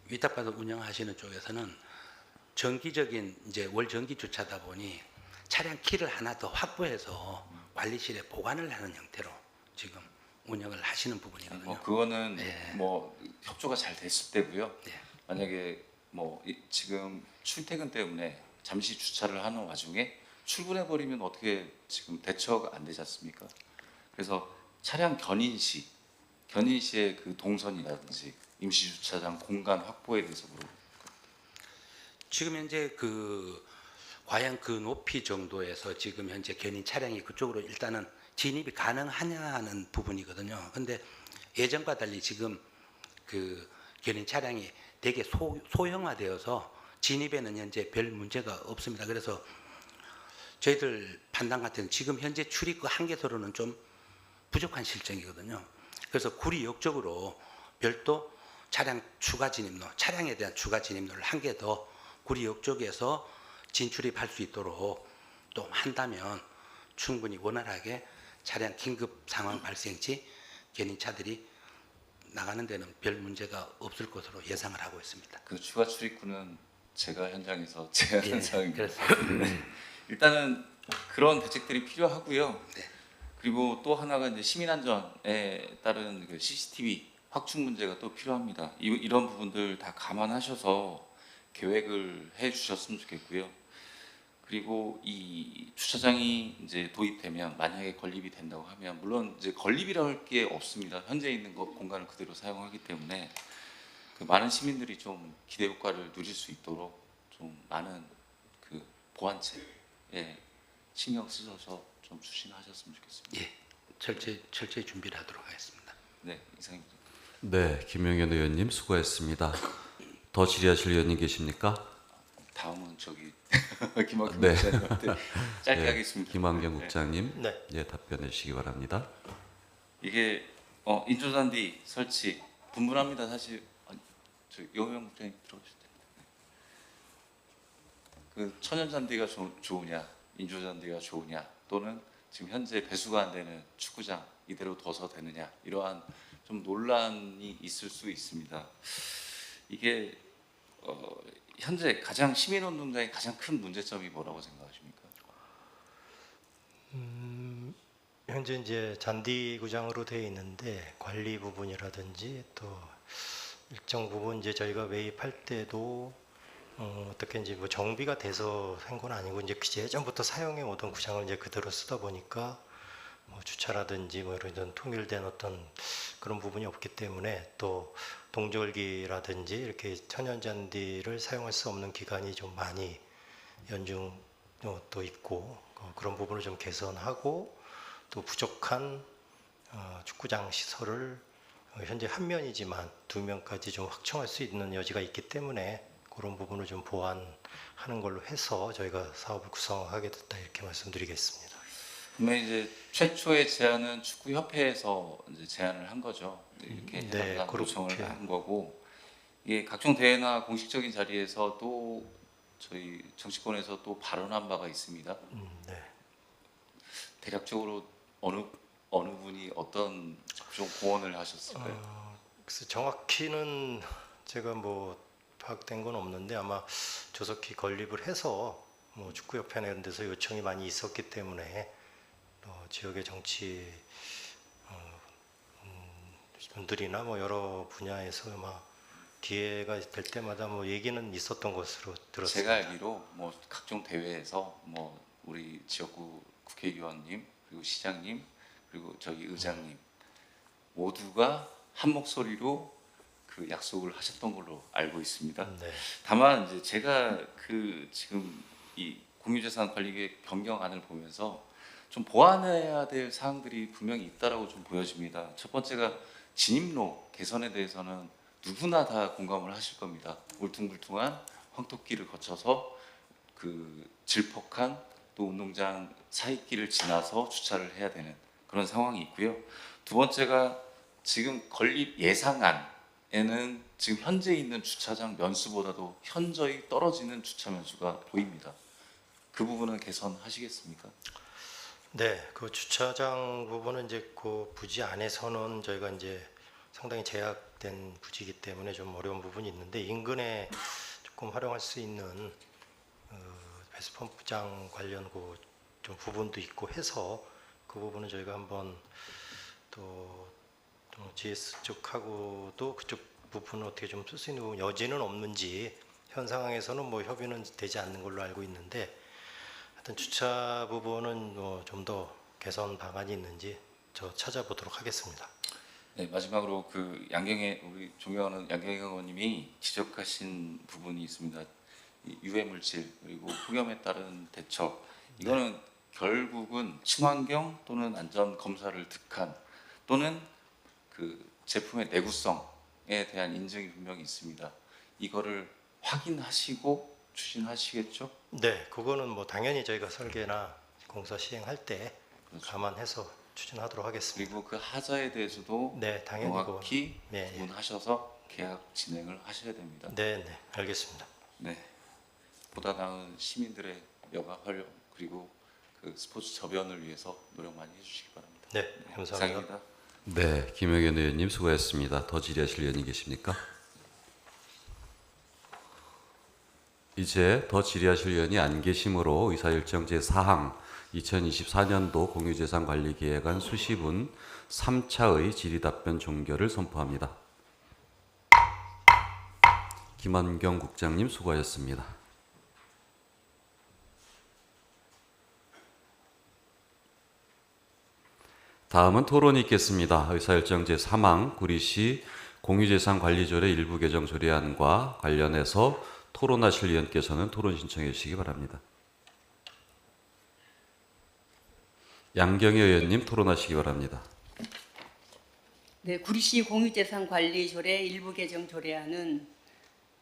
위탁받아 운영하시는 쪽에서는 정기적인 이제 월 정기 주차다 보니 차량 키를 하나 더 확보해서 관리실에 보관을 하는 형태로 지금 운영을 하시는 부분이거든요. 그거는 네. 뭐 협조가 잘 됐을 때고요. 네. 만약에 뭐 지금 출퇴근 때문에 잠시 주차를 하는 와중에 출근해 버리면 어떻게 지금 대처가 안 되지 않습니까? 그래서 차량 견인 시의 그 동선이라든지 임시 주차장 공간 확보에 대해서 물어봅니다. 지금 현재 그 과연 그 높이 정도에서 지금 현재 견인 차량이 그쪽으로 일단은 진입이 가능하냐는 부분이거든요. 근데 예전과 달리 지금 그 견인 차량이 되게 소형화되어서 진입에는 현재 별 문제가 없습니다. 그래서 저희들 판단 같은 지금 현재 출입구 한계도로는 좀 부족한 실정이거든요. 그래서 구리역 쪽으로 별도 차량 추가 진입로, 차량에 대한 추가 진입로를 한 개 더 구리역 쪽에서 진출입할 수 있도록 또 한다면 충분히 원활하게 차량 긴급 상황 발생 시 견인차들이 나가는 데는 별 문제가 없을 것으로 예상을 하고 있습니다. 그 추가 출입구는 제가 현장에서 제안한 사항입니다. 그렇습니다. 일단은 그런 대책들이 필요하고요. 네. 그리고 또 하나가 이제 시민 안전에 따른 그 CCTV 확충 문제가 또 필요합니다. 이런 부분들 다 감안하셔서 계획을 해 주셨으면 좋겠고요. 그리고 이 주차장이 이제 도입되면 만약에 건립이 된다고 하면 물론 이제 건립이라고 할 게 없습니다. 현재 있는 공간을 그대로 사용하기 때문에 그 많은 시민들이 좀 기대 효과를 누릴 수 있도록 좀 많은 그 보완책에 신경 쓰셔서 좀 추진하셨으면 좋겠습니다. 예, 철저히 준비를 하도록 하겠습니다. 네, 이상입니다. 네, 김영현 의원님 수고했습니다. 더 질의하실 의원님 계십니까? 다음은 저기 김학규 네. 국장님한테 짧게 예, 하겠습니다. 김환경 네. 국장님, 네. 예, 답변해 주시기 바랍니다. 이게 인조잔디 설치 분분합니다. 사실 저 여명 국장님 들어가실 텐데. 그 천연잔디가 좋으냐, 인조잔디가 좋으냐, 또는 지금 현재 배수가 안 되는 축구장 이대로 둬서 되느냐 이러한 좀 논란이 있을 수 있습니다. 이게 현재 가장 시민운동장의 가장 큰 문제점이 뭐라고 생각하십니까? 현재 이제 잔디구장으로 되어 있는데 관리 부분이라든지 또 일정 부분 이제 저희가 매입할 때도 어떻게 이제 뭐 정비가 돼서 한 건 아니고 이제 예전부터 사용해 오던 구장을 이제 그대로 쓰다 보니까 뭐 주차라든지 뭐 이런 통일된 어떤 그런 부분이 없기 때문에 또 동절기라든지 이렇게 천연잔디를 사용할 수 없는 기간이 좀 많이 연중 또 있고 그런 부분을 좀 개선하고 또 부족한 축구장 시설을 현재 한 면이지만 두 면까지 좀 확충할 수 있는 여지가 있기 때문에 그런 부분을 좀 보완하는 걸로 해서 저희가 사업을 구성하게 됐다 이렇게 말씀드리겠습니다. 분명히 이제 최초의 제안은 축구협회에서 이제 제안을 한 거죠. 이렇게 네, 해달라 요청을 그렇게. 한 거고 이게 각종 대회나 공식적인 자리에서 또 저희 정치권에서 또 발언한 바가 있습니다. 네. 대략적으로 어느 분이 어떤 좀 고언을 하셨을까요? 그래서 정확히는 제가 뭐 파악된 건 없는데 아마 조속히 건립을 해서 뭐 축구협회나 이런 데서 요청이 많이 있었기 때문에 지역의 정치 분들이나 뭐 여러 분야에서 아마 기회가 될 때마다 뭐 얘기는 있었던 것으로 들었습니다. 제가 알기로 뭐 각종 대회에서 뭐 우리 지역구 국회의원님 그리고 시장님 그리고 저희 의장님 모두가 한 목소리로 그 약속을 하셨던 걸로 알고 있습니다. 네. 다만 이제 제가 그 지금 이 공유재산 관리계획 변경안을 보면서 좀 보완해야 될 사항들이 분명히 있다라고 좀 보여집니다. 첫 번째가 진입로 개선에 대해서는 누구나 다 공감을 하실 겁니다. 울퉁불퉁한 황토길을 거쳐서 그 질퍽한 또 운동장 사이길을 지나서 주차를 해야 되는 그런 상황이 있고요. 두 번째가 지금 건립 예상안에는 지금 현재 있는 주차장 면수보다도 현저히 떨어지는 주차 면수가 보입니다. 그 부분은 개선하시겠습니까? 네, 그 주차장 부분은 이제 그 부지 안에서는 저희가 이제 상당히 제약된 부지이기 때문에 좀 어려운 부분이 있는데 인근에 조금 활용할 수 있는 배수펌프장 관련 그 좀 부분도 있고 해서 그 부분은 저희가 한번 또 GS 쪽하고도 그쪽 부분을 어떻게 좀 쓸 수 있는 여지는 없는지 현 상황에서는 뭐 협의는 되지 않는 걸로 알고 있는데 하여튼 주차 부분은 좀 더 개선 방안이 있는지 저 찾아보도록 하겠습니다. 네, 마지막으로 그 양경의 우리 존경하는 양경의 의원님이 지적하신 부분이 있습니다. 이 유해 물질 그리고 폭염에 따른 대처 이거는 결국은 친환경 또는 안전 검사를 득한 또는 그 제품의 내구성에 대한 인증이 분명히 있습니다. 이거를 확인하시고 추진하시겠죠? 네, 그거는 뭐 당연히 저희가 설계나 공사 시행할 때 그렇죠. 감안해서 추진하도록 하겠습니다. 그리고 그 하자에 대해서도 네, 당연히 정확히 네, 예. 구분하셔서 계약 진행을 하셔야 됩니다. 네, 네, 알겠습니다. 네, 보다 나은 시민들의 여가 활용 그리고 그 스포츠 저변을 위해서 노력 많이 해주시기 바랍니다. 네, 감사합니다. 이상입니다. 네, 김영현 의원님 수고하셨습니다. 더 질의하실 의원이 계십니까? 이제 더 질의하실 의원이 안 계시므로 의사일정 제4항 2024년도 공유재산관리계획안 수시분 3차의 질의답변 종결을 선포합니다. 김한경 국장님 수고하셨습니다. 다음은 토론이 있겠습니다. 의사일정 제3항 구리시 공유재산관리조례 일부 개정 조례안과 관련해서 토론하실 의원께서는 토론 신청해 주시기 바랍니다. 양경희 의원님 토론하시기 바랍니다. 네, 구리시 공유재산관리조례 일부 개정 조례안은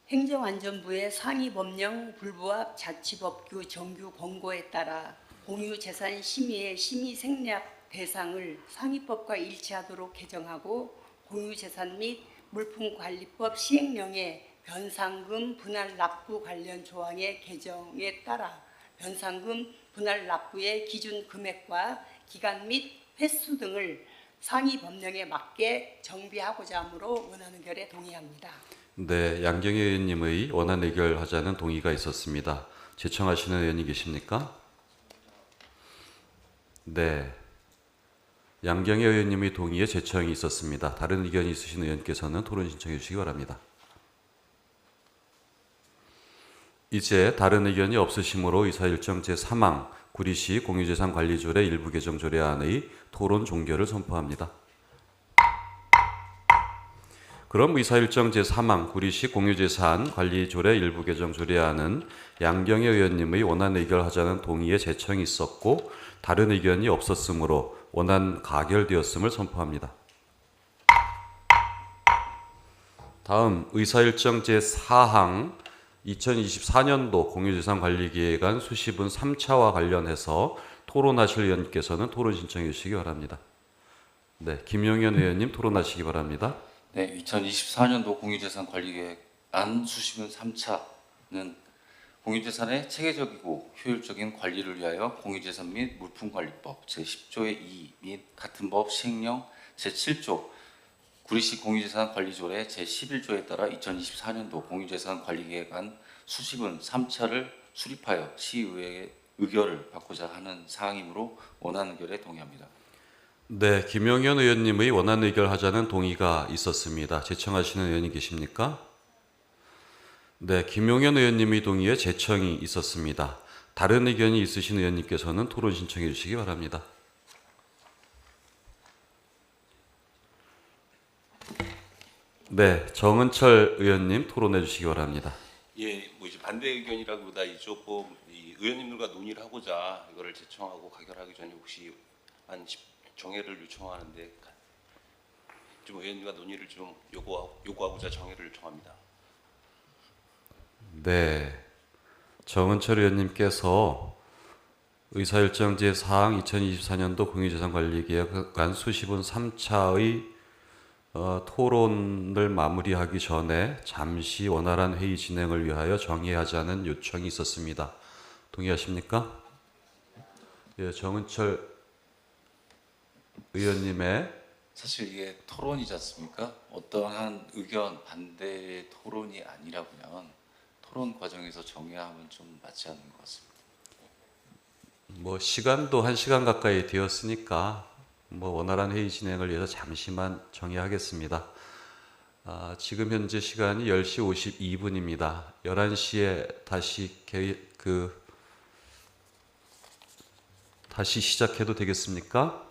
행정안전부의 상위법령 불부합 자치법규 정규 권고에 따라 공유재산 심의의 심의 생략 대상을 상위법과 일치하도록 개정하고 공유재산 및 물품관리법 시행령의 변상금 분할 납부 관련 조항의 개정에 따라 변상금 분할 납부의 기준 금액과 기간 및 횟수 등을 상위 법령에 맞게 정비하고자 하므로 원안 의결에 동의합니다. 네, 양경희 의원님의 원안 의결하자는 동의가 있었습니다. 제청하시는 의원이 계십니까? 네, 양경희 의원님의 동의에 제청이 있었습니다. 다른 의견이 있으신 의원께서는 토론 신청해 주시기 바랍니다. 이제 다른 의견이 없으시므로 의사일정 제3항 구리시 공유재산관리조례 일부 개정 조례안의 토론 종결을 선포합니다. 그럼 의사일정 제3항 구리시 공유재산관리조례 일부 개정 조례안은 양경희 의원님의 원안 의결하자는 동의에 제청이 있었고 다른 의견이 없었으므로 원안 가결되었음을 선포합니다. 다음 의사일정 제4항 2024년도 공유재산관리계획안 수시분 3차와 관련해서 토론하실 의원께서는 토론 신청해 주시기 바랍니다. 네, 김용현 의원님 토론하시기 바랍니다. 네, 2024년도 공유재산관리계획안 수시분 3차는 공유재산의 체계적이고 효율적인 관리를 위하여 공유재산 및 물품관리법 제10조의 2 및 같은 법 시행령 제7조 구리시 공유재산관리조례 제11조에 따라 2024년도 공유재산관리계획안 수시분 3차를 수립하여 시의회의 의결을 받고자 하는 사항이므로 원안 의결에 동의합니다. 네, 김용현 의원님의 원안 의결하자는 동의가 있었습니다. 제청하시는 의원이 계십니까? 네, 김용현 의원님의 동의에 제청이 있었습니다. 다른 의견이 있으신 의원님께서는 토론 신청해 주시기 바랍니다. 네, 정은철 의원님 토론해 주시기 바랍니다. 예, 뭐 이제 반대 의견이라기보다 이 조금 이 의원님들과 논의를 하고자 이거를 제청하고 가결하기 전에 혹시 정회를 요청하는데 좀 의원님과 논의를 좀 요구하고자 정회를 요청합니다. 네, 정은철 의원님께서 의사일정 제4항 2024년도 공유재산관리계획안 수시분 3차의 토론을 마무리하기 전에 잠시 원활한 회의 진행을 위하여 정의하자는 요청이 있었습니다. 동의하십니까? 예, 정은철 의원님의 사실 이게 토론이지 않습니까? 어떠한 의견 반대 토론이 아니라면 토론 과정에서 정의하면 좀 맞지 않는 것 같습니다. 뭐 시간도 1시간 가까이 되었으니까 뭐 원활한 회의 진행을 위해서 잠시만 정의하겠습니다. 지금 현재 시간이 10시 52분입니다. 11시에 다시 시작해도 되겠습니까?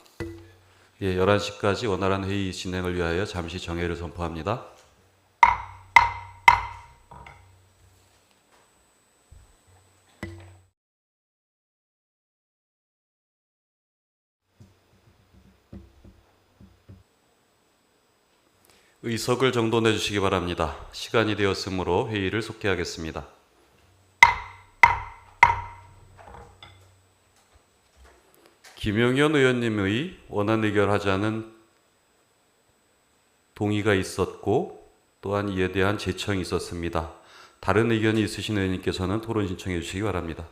예, 11시까지 원활한 회의 진행을 위하여 잠시 정회를 선포합니다. 의석을 정돈해 주시기 바랍니다. 시간이 되었으므로 회의를 속개하겠습니다. 김용현 의원님의 원안 의결하자는 동의가 있었고 또한 이에 대한 제청이 있었습니다. 다른 의견이 있으신 의원님께서는 토론 신청해 주시기 바랍니다.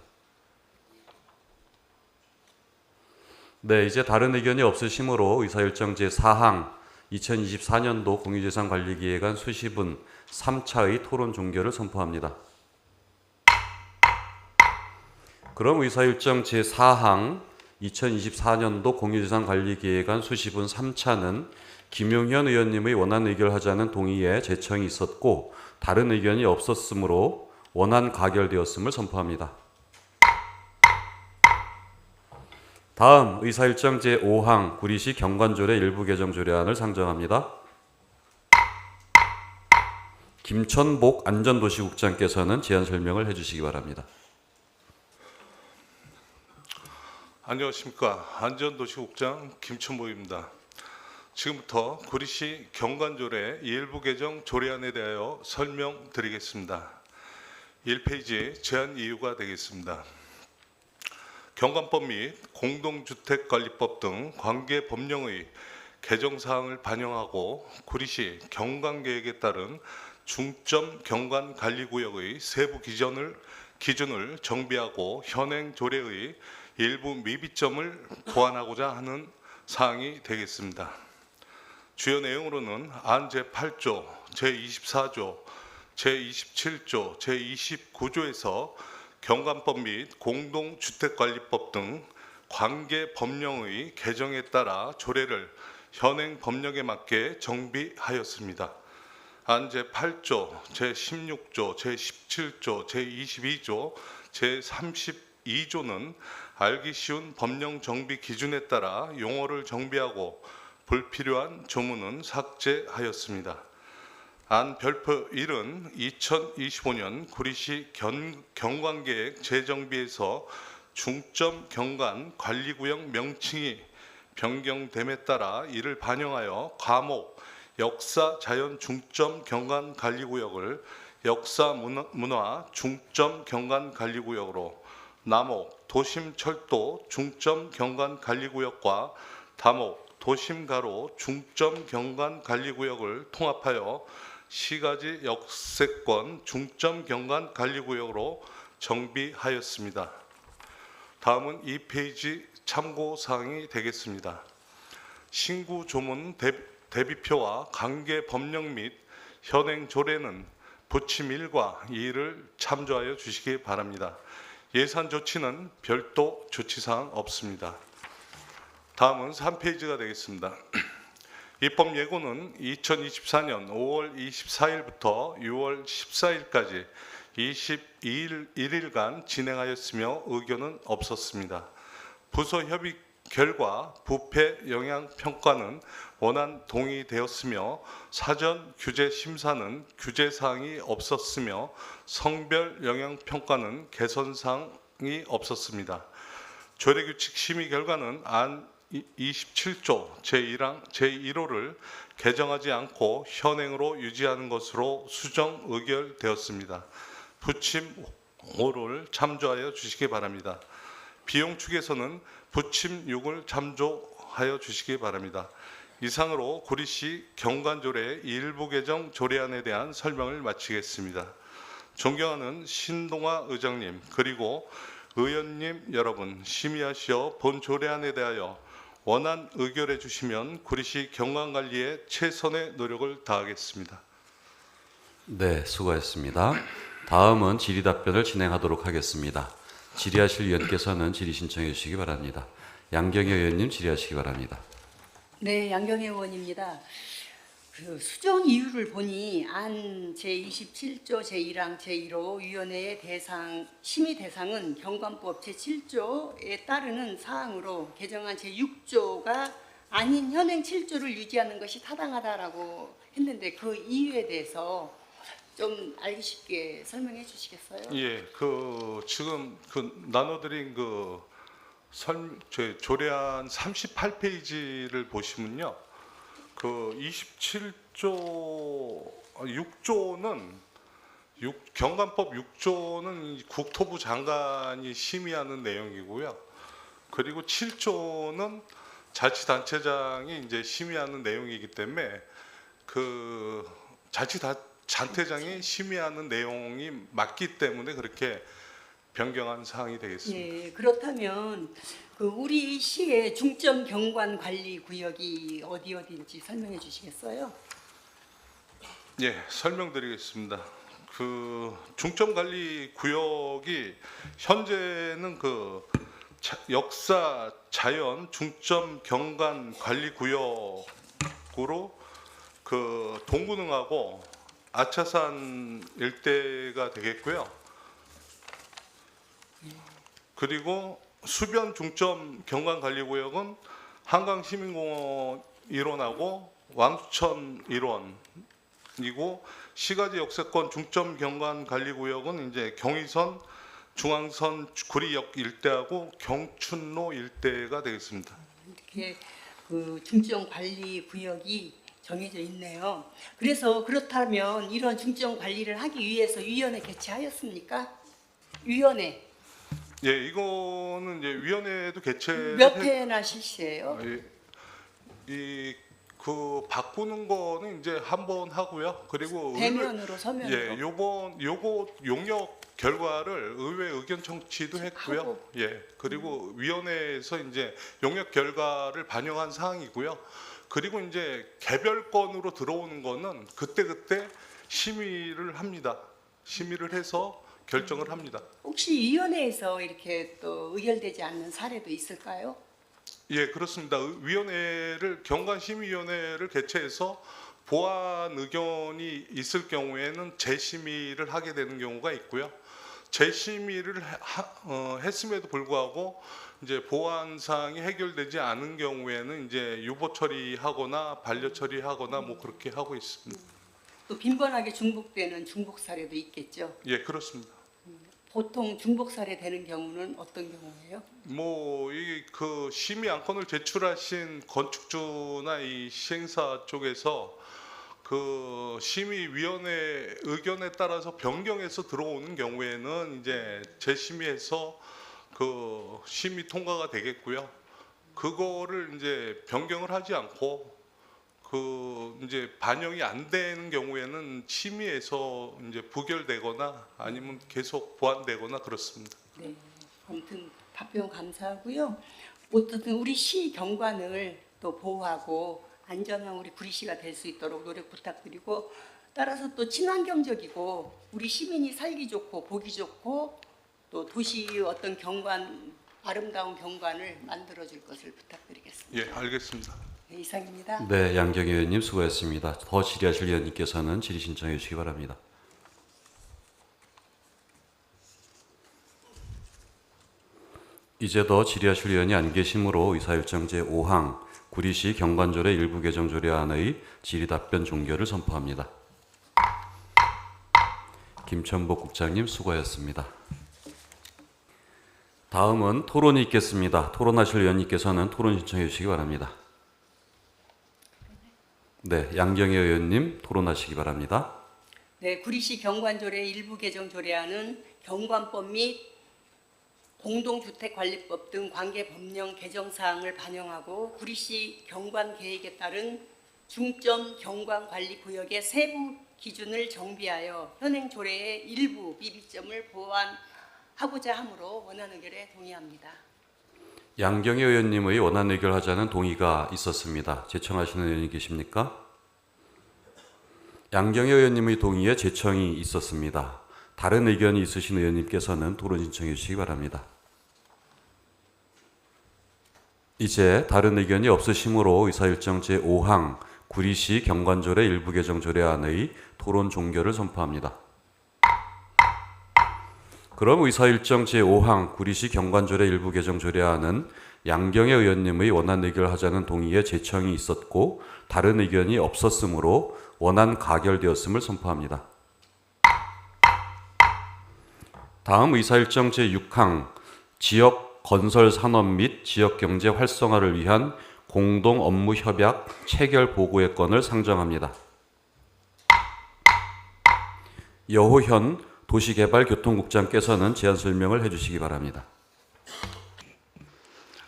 네, 이제 다른 의견이 없으시므로 의사일정 제4항 2024년도 공유재산관리기획안 수시분 3차의 토론 종결을 선포합니다. 그럼 의사일정 제4항 2024년도 공유재산관리기획안 수시분 3차는 김용현 의원님의 원안 의결하자는 동의에 제청이 있었고 다른 의견이 없었으므로 원안 가결되었음을 선포합니다. 다음 의사일정 제5항 구리시 경관조례 일부 개정 조례안을 상정합니다. 김천복 안전도시국장께서는 제안 설명을 해주시기 바랍니다. 안녕하십니까. 안전도시국장 김천복입니다. 지금부터 구리시 경관조례 일부 개정 조례안에 대하여 설명드리겠습니다. 1페이지 제안 이유가 되겠습니다. 경관법 및 공동주택관리법 등 관계 법령의 개정사항을 반영하고 구리시 경관계획에 따른 중점 경관관리구역의 세부 기준을 정비하고 현행 조례의 일부 미비점을 보완하고자 하는 사항이 되겠습니다. 주요 내용으로는 안 제8조, 제24조, 제27조, 제29조에서 경관법 및 공동주택관리법 등 관계 법령의 개정에 따라 조례를 현행 법령에 맞게 정비하였습니다. 안 제8조, 제16조, 제17조, 제22조, 제32조는 알기 쉬운 법령 정비 기준에 따라 용어를 정비하고 불필요한 조문은 삭제하였습니다. 안 별표 1은 2025년 구리시 경관계획 재정비에서 중점 경관 관리구역 명칭이 변경됨에 따라 이를 반영하여 과목 역사 자연 중점 경관 관리구역을 역사 문화 중점 경관 관리구역으로 남목 도심 철도 중점 경관 관리구역과 다목 도심 가로 중점 경관 관리구역을 통합하여 시가지 역세권 중점 경관 관리구역으로 정비하였습니다. 다음은 2페이지 참고사항이 되겠습니다. 신구 조문 대비표와 관계 법령 및 현행 조례는 부침 1과 2를 참조하여 주시기 바랍니다. 예산 조치는 별도 조치사항 없습니다. 다음은 3페이지가 되겠습니다. 입법 예고는 2024년 5월 24일부터 6월 14일까지 22일간 진행하였으며 의견은 없었습니다. 부서 협의 결과 부패 영향 평가는 원안 동의되었으며 사전 규제 심사는 규제 사항이 없었으며 성별 영향 평가는 개선 사항이 없었습니다. 조례 규칙 심의 결과는 안 27조 제1호를 개정하지 않고 현행으로 유지하는 것으로 수정 의결되었습니다. 부침 5를 참조하여 주시기 바랍니다. 비용 축에서는 부침 6을 참조하여 주시기 바랍니다. 이상으로 구리시 경관조례 일부 개정 조례안에 대한 설명을 마치겠습니다. 존경하는 신동아 의장님 그리고 의원님 여러분 심의하시어 본 조례안에 대하여 원안 의결해 주시면 구리시 경관관리에 최선의 노력을 다하겠습니다. 네, 수고하셨습니다. 다음은 질의 답변을 진행하도록 하겠습니다. 질의하실 위원께서는 질의 신청해 주시기 바랍니다. 양경혜 의원님 질의하시기 바랍니다. 네, 양경혜 의원입니다. 그 수정 이유를 보니 안 제27조 제1항 제1호 위원회의 심의 대상은 경관법 제7조에 따르는 사항으로 개정한 제6조가 아닌 현행 7조를 유지하는 것이 타당하다라고 했는데 그 이유에 대해서 좀 알기 쉽게 설명해 주시겠어요? 예, 지금 나눠드린 조례안 38페이지를 보시면요. 그 27조 6조는 경관법 6조는 국토부 장관이 심의하는 내용이고요. 그리고 7조는 자치단체장이 이제 심의하는 내용이기 때문에 그 자치단체장이 심의하는 내용이 맞기 때문에 그렇게 변경한 사항이 되겠습니다. 예, 그렇다면 그 우리 시의 중점 경관 관리 구역이 어디인지 설명해 주시겠어요? 예, 설명드리겠습니다. 그 중점 관리 구역이 현재는 그 역사 자연 중점 경관 관리 구역으로 그 동구능하고 아차산 일대가 되겠고요. 그리고 수변 중점 경관 관리 구역은 한강 시민공원 일원하고 왕수천 일원이고 시가지 역세권 중점 경관 관리 구역은 이제 경의선, 중앙선 구리역 일대하고 경춘로 일대가 되겠습니다. 이렇게 그 중점 관리 구역이 정해져 있네요. 그래서 그렇다면 이런 중점 관리를 하기 위해서 위원회 개최하였습니까? 위원회 예, 이거는 이제 위원회도 개최 몇 회나 실시해요? 그 바꾸는 거는 이제 한 번 하고요. 그리고 대면으로 서면으로 예, 요거 용역 결과를 의회 의견 청취도 했고요. 하고. 예, 그리고 위원회에서 이제 용역 결과를 반영한 사항이고요. 그리고 이제 개별건으로 들어오는 거는 그때 심의를 합니다. 심의를 해서 결정을 합니다. 혹시 위원회에서 이렇게 또 의결되지 않는 사례도 있을까요? 예, 그렇습니다. 위원회를 경관심의위원회를 개최해서 보완 의견이 있을 경우에는 재심의를 하게 되는 경우가 있고요. 재심의를 했음에도 불구하고 이제 보완 사항이 해결되지 않은 경우에는 이제 유보 처리하거나 반려 처리하거나 뭐 그렇게 하고 있습니다. 또 빈번하게 중복되는 중복 사례도 있겠죠. 예, 그렇습니다. 보통 중복 사례 되는 경우는 어떤 경우예요? 뭐 이 그 심의 안건을 제출하신 건축주나 이 시행사 쪽에서 그 심의위원회 의견에 따라서 변경해서 들어오는 경우에는 이제 재심의해서 그 심의 통과가 되겠고요. 그거를 이제 변경을 하지 않고 그 이제 반영이 안 되는 경우에는 심의에서 이제 부결되거나 아니면 계속 보완되거나 그렇습니다. 네, 아무튼 답변 감사하고요. 어쨌든 우리 시 경관을 또 보호하고 안전한 우리 구리시가 될 수 있도록 노력 부탁드리고 따라서 또 친환경적이고 우리 시민이 살기 좋고 보기 좋고 또 도시의 어떤 경관 아름다운 경관을 만들어 줄 것을 부탁드리겠습니다. 예, 알겠습니다. 네, 이상입니다. 네, 양경희 의원님 수고했습니다. 더 질의하실 의원님께서는 질의 신청해 주시기 바랍니다. 이제 더 질의하실 의원이 안 계시므로 의사일정 제5항 구리시 경관조례 일부 개정 조례안의 질의 답변 종결을 선포합니다. 김천복 국장님 수고하셨습니다. 다음은 토론이 있겠습니다. 토론하실 의원님께서는 토론 신청해 주시기 바랍니다. 네, 양경희 의원님 토론하시기 바랍니다. 네, 구리시 경관조례 일부 개정 조례안은 경관법 및 공동주택관리법 등 관계 법령 개정 사항을 반영하고 구리시 경관 계획에 따른 중점 경관 관리 구역의 세부 기준을 정비하여 현행 조례의 일부 미비점을 보완하고자 하므로 원안 의결에 동의합니다. 양경희 의원님의 원안 의결하자는 동의가 있었습니다. 제청하시는 의원이 계십니까? 양경희 의원님의 동의에 제청이 있었습니다. 다른 의견이 있으신 의원님께서는 토론 신청해 주시기 바랍니다. 이제 다른 의견이 없으시므로 의사일정 제5항 구리시 경관조례 일부 개정 조례안의 토론 종결을 선포합니다. 그럼 의사일정 제5항 구리시 경관조례 일부 개정 조례안은 양경희 의원님의 원안 의결하자는 동의에 제청이 있었고 다른 의견이 없었으므로 원안 가결되었음을 선포합니다. 다음 의사일정 제6항 지역 건설 산업 및 지역 경제 활성화를 위한 공동 업무 협약 체결 보고의 건을 상정합니다. 여호현 도시개발교통국장께서는 제안 설명을 해주시기 바랍니다.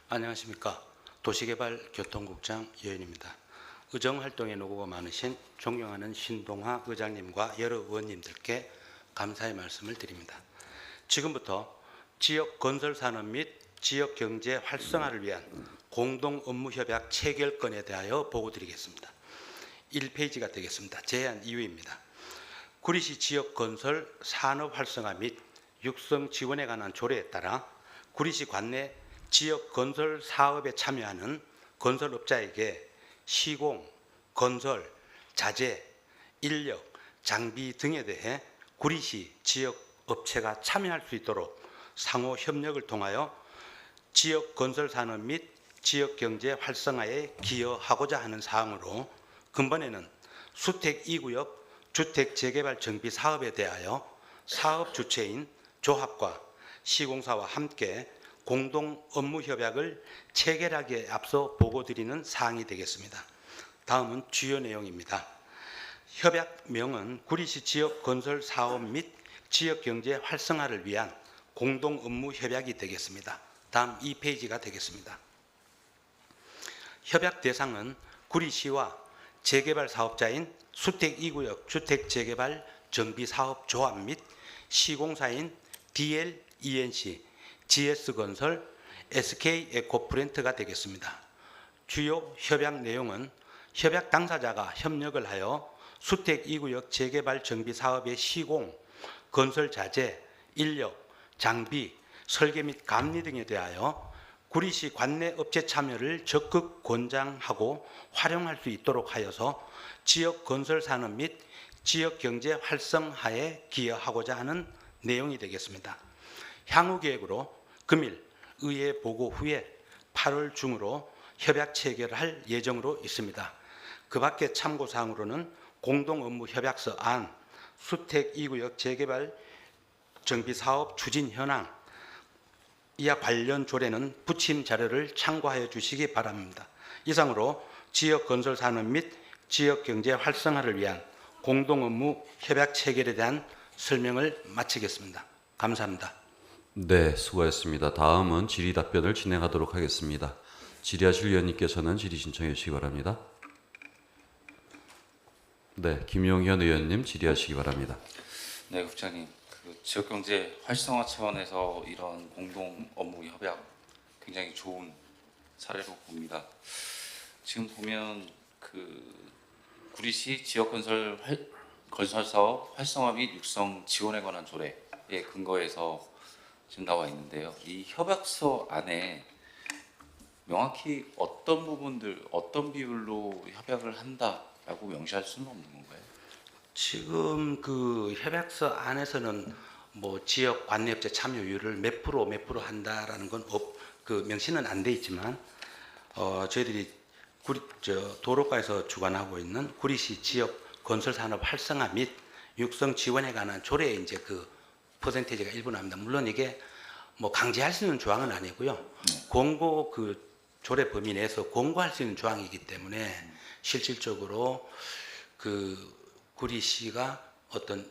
안녕하십니까. 도시개발교통국장 여현입니다. 의정활동에 노고가 많으신 존경하는 신동화 의장님과 여러 의원님들께 감사의 말씀을 드립니다. 지금부터 지역 건설산업 및 지역 경제 활성화를 위한 공동 업무협약 체결건에 대하여 보고드리겠습니다. 1페이지가 되겠습니다. 제안 이유입니다. 구리시 지역 건설 산업 활성화 및 육성 지원에 관한 조례에 따라 구리시 관내 지역 건설 사업에 참여하는 건설업자에게 시공, 건설, 자재, 인력, 장비 등에 대해 구리시 지역 업체가 참여할 수 있도록 상호 협력을 통하여 지역 건설 산업 및 지역 경제 활성화에 기여하고자 하는 사항으로 근본에는 수택 2구역 주택 재개발 정비 사업에 대하여 사업 주체인 조합과 시공사와 함께 공동 업무 협약을 체결하기에 앞서 보고드리는 사항이 되겠습니다. 다음은 주요 내용입니다. 협약명은 구리시 지역 건설 사업 및 지역 경제 활성화를 위한 공동 업무 협약이 되겠습니다. 다음 2페이지가 되겠습니다. 협약 대상은 구리시와 재개발 사업자인 수택 2구역 주택 재개발 정비 사업 조합 및 시공사인 DL ENC, GS건설, SK 에코프렌트가 되겠습니다. 주요 협약 내용은 협약 당사자가 협력을 하여 수택 2구역 재개발 정비 사업의 시공, 건설 자재, 인력, 장비, 설계 및 감리 등에 대하여 구리시 관내 업체 참여를 적극 권장하고 활용할 수 있도록 하여서 지역 건설 산업 및 지역 경제 활성화에 기여하고자 하는 내용이 되겠습니다. 향후 계획으로 금일 의회 보고 후에 8월 중으로 협약 체결할 예정으로 있습니다. 그 밖에 참고사항으로는 공동 업무 협약서 안, 수택 2구역 재개발 정비 사업 추진 현황, 이와 관련 조례는 부침 자료를 참고하여 주시기 바랍니다. 이상으로 지역 건설 산업 및 지역 경제 활성화를 위한 공동 업무 협약 체결에 대한 설명을 마치겠습니다. 감사합니다. 네, 수고하셨습니다. 다음은 질의 답변을 진행하도록 하겠습니다. 질의하실 의원님께서는 질의 신청해 주시기 바랍니다. 네, 김용현 의원님 질의하시기 바랍니다. 네, 국장님. 지역경제 활성화 차원에서 이런 공동 업무 협약 굉장히 좋은 사례로 봅니다. 지금 보면 구리시 지역건설 사업 활성화 및 육성 지원에 관한 조례에 근거해서 지금 나와 있는데요. 이 협약서 안에 명확히 어떤 부분들, 어떤 비율로 협약을 한다라고 명시할 수는 없는 건가요? 지금 그 협약서 안에서는 뭐 지역 관내업체 참여율을 몇 프로 한다라는 건 명시는 안 돼 있지만 저희들이 도로과에서 주관하고 있는 구리시 지역 건설 산업 활성화 및 육성 지원에 관한 조례에 이제 그 퍼센테이지가 일부 나옵니다. 물론 이게 뭐 강제할 수 있는 조항은 아니고요. 공고 그 조례 범위 내에서 공고할 수 있는 조항이기 때문에 실질적으로 구리시가 어떤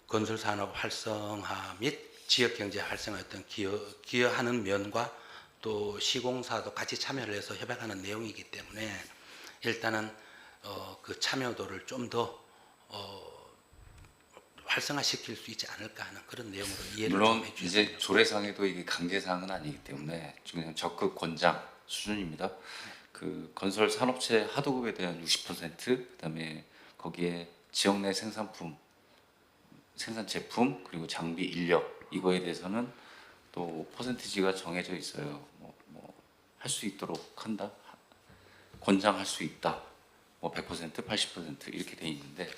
건설산업 활성화 및 지역경제 활성화에 어떤 기여하는 면과 또 시공사도 같이 참여를 해서 협약하는 내용이기 때문에 일단은 그 참여도를 좀 더 활성화시킬 수 있지 않을까 하는 그런 내용으로 이해를 물론 좀 해주세요. 이제 조례상에도 이게 강제사항은 아니기 때문에 그냥 적극 권장 수준입니다. 그 건설 산업체 하도급에 대한 60%, 그다음에 거기에 지역 내 생산 제품 그리고 장비 인력 이거에 대해서는 또 퍼센티지가 정해져 있어요. 할 수 있도록 한다, 권장할 수 있다, 100%, 80% 이렇게 돼 있는데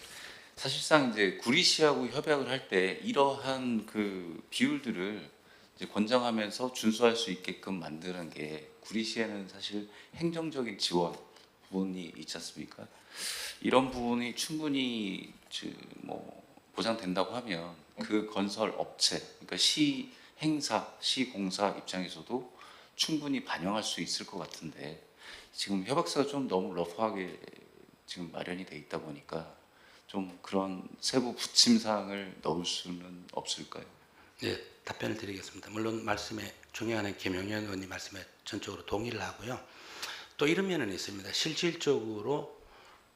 사실상 이제 구리시하고 협약을 할 때 이러한 그 비율들을 이제 권장하면서 준수할 수 있게끔 만드는 게 구리시에는 사실 행정적인 지원 부분이 있지 않습니까? 이런 부분이 충분히 보장된다고 하면 그 건설 업체, 그러니까 시행사, 시공사 입장에서도 충분히 반영할 수 있을 것 같은데 지금 협약서가 좀 너무 러프하게 지금 마련이 돼 있다 보니까 좀 그런 세부 부침 사항을 넣을 수는 없을까요? 네, 답변을 드리겠습니다. 물론 말씀에 존경하는 김용현 의원님 말씀에 전적으로 동의를 하고요. 또 이런 면은 있습니다. 실질적으로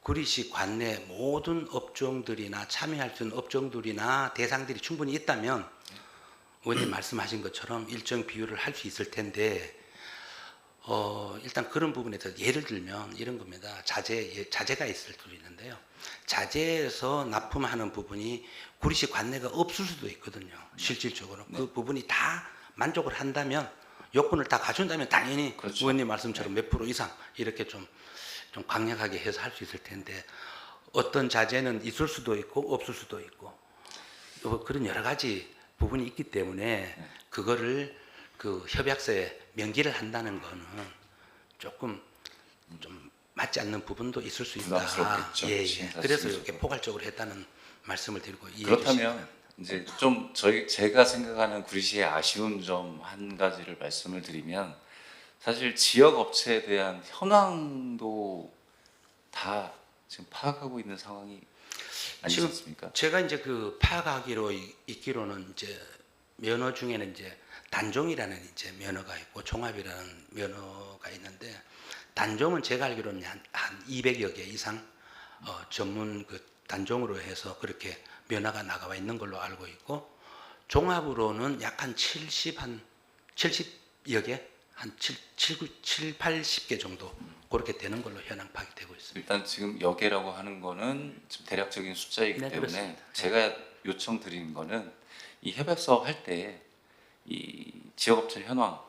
구리시 관내 모든 업종들이나 참여할 수 있는 업종들이나 대상들이 충분히 있다면 의원님 말씀하신 것처럼 일정 비율을 할 수 있을 텐데 일단 그런 부분에서 예를 들면 이런 겁니다. 자재가 있을 수도 있는데요. 자재에서 납품하는 부분이 구리시 관내가 없을 수도 있거든요. 실질적으로 그 부분이 다 만족을 한다면 요건을 다 갖춘다면 당연히 그렇죠. 의원님 말씀처럼 몇 프로 이상 이렇게 좀 강력하게 해서 할 수 있을 텐데 어떤 자재는 있을 수도 있고 없을 수도 있고 그런 여러 가지 부분이 있기 때문에 그거를 그 협약서에 명기를 한다는 거는 조금 좀 맞지 않는 부분도 있을 수 있다. 부담스럽겠죠. 예, 예. 시행사 그래서 측에서도. 이렇게 포괄적으로 했다는 말씀을 드리고 이해해 그렇다면 이제 좀 제가 생각하는 구리시의 아쉬운 점 한 가지를 말씀을 드리면 사실 지역 업체에 대한 현황도 다 지금 파악하고 있는 상황이 아니지 지금 않습니까? 제가 이제 그 파악하기로 있기로는 이제 면허 중에는 이제 단종이라는 이제 면허가 있고 종합이라는 면허가 있는데 단종은 제가 알기로는 한 200여 개 이상 전문 그 단종으로 해서 그렇게 면허가 나가 있는 걸로 알고 있고 종합으로는 약 한 70여 개, 한 80개 정도 그렇게 되는 걸로 현황 파악이 되고 있습니다. 일단 지금 여개라고 하는 거는 좀 대략적인 숫자이기 네, 때문에 그렇습니다. 제가 요청드리는 거는 이 협약서 할 때 이 지역업체 현황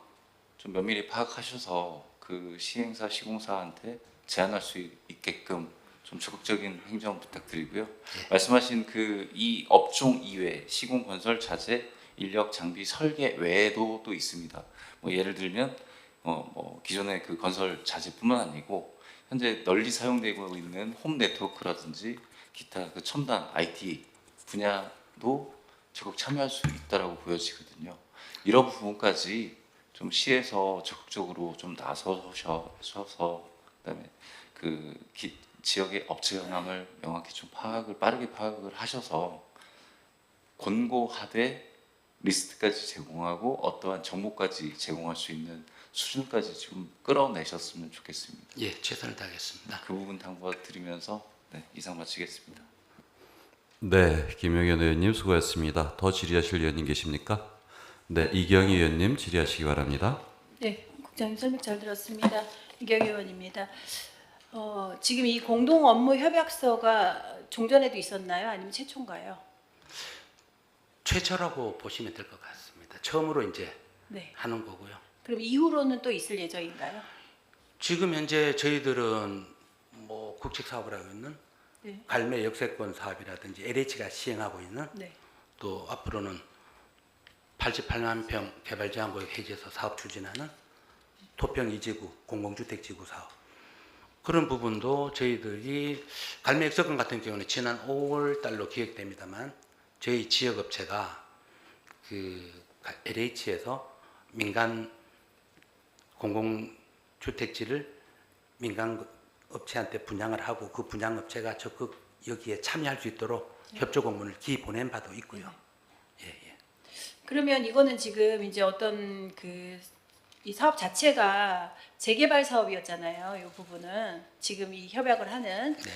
좀 면밀히 파악하셔서 그 시행사 시공사한테 제안할 수 있게끔 좀 적극적인 행정 부탁드리고요. 말씀하신 그 이 업종 이외 시공 건설 자재 인력 장비 설계 외에도 또 있습니다. 뭐 예를 들면 뭐 기존의 그 건설 자재뿐만 아니고 현재 널리 사용되고 있는 홈 네트워크라든지 기타 그 첨단 IT 분야도 적극 참여할 수 있다라고 보여지거든요. 이런 부분까지 좀 시에서 적극적으로 좀 나서셔서 그다음에 그 지역의 업체 현황을 명확히 좀 빠르게 파악을 하셔서 권고하되 리스트까지 제공하고 어떠한 정보까지 제공할 수 있는 수준까지 좀 끌어내셨으면 좋겠습니다. 예, 최선을 다하겠습니다. 그 부분 당부드리면서 이상 마치겠습니다. 네, 김용현 의원님 수고하셨습니다. 더 질의하실 의원님 계십니까? 네, 이경희 의원님 질의하시기 바랍니다. 네, 국장님 설명 잘 들었습니다. 이경희 의원입니다. 지금 이 공동 업무 협약서가 종전에도 있었나요? 아니면 최초인가요? 최초라고 보시면 될 것 같습니다. 처음으로 이제 네. 하는 거고요. 그럼 이후로는 또 있을 예정인가요? 지금 현재 저희들은 뭐 국책 사업을 하고 있는 네. 갈매 역세권 사업이라든지 LH가 시행하고 있는 네. 또 앞으로는 88만 평 개발 제한구역 해제해서 사업 추진하는 토평 2지구 공공주택지구 사업 그런 부분도 저희들이 갈매 역세권 같은 경우는 지난 5월 달로 기획됩니다만 저희 지역업체가 그 LH에서 민간 공공주택지를 민간 업체한테 분양을 하고 그 분양업체가 적극 여기에 참여할 수 있도록 협조 공문을 보낸 바도 있고요. 예, 예. 그러면 이거는 지금 이제 어떤 이 사업 자체가 재개발 사업이었잖아요. 이 부분은 지금 이 협약을 하는 네.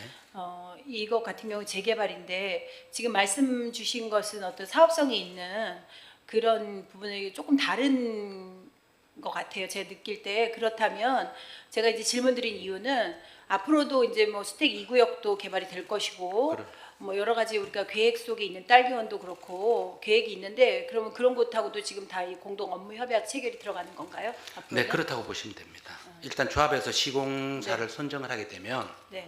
이거 같은 경우 재개발인데 지금 말씀 주신 것은 어떤 사업성이 있는 그런 부분이 조금 다른 것 같아요. 제가 느낄 때. 그렇다면 제가 이제 질문드린 이유는 앞으로도 이제 뭐 수택 2구역도 개발이 될 것이고 뭐 여러 가지 우리가 계획 속에 있는 딸기원도 그렇고 계획이 있는데 그러면 그런 것하고도 지금 다 이 공동 업무 협약 체결이 들어가는 건가요? 앞으로는? 네, 그렇다고 보시면 됩니다. 일단 조합에서 시공사를 선정을 하게 되면 네,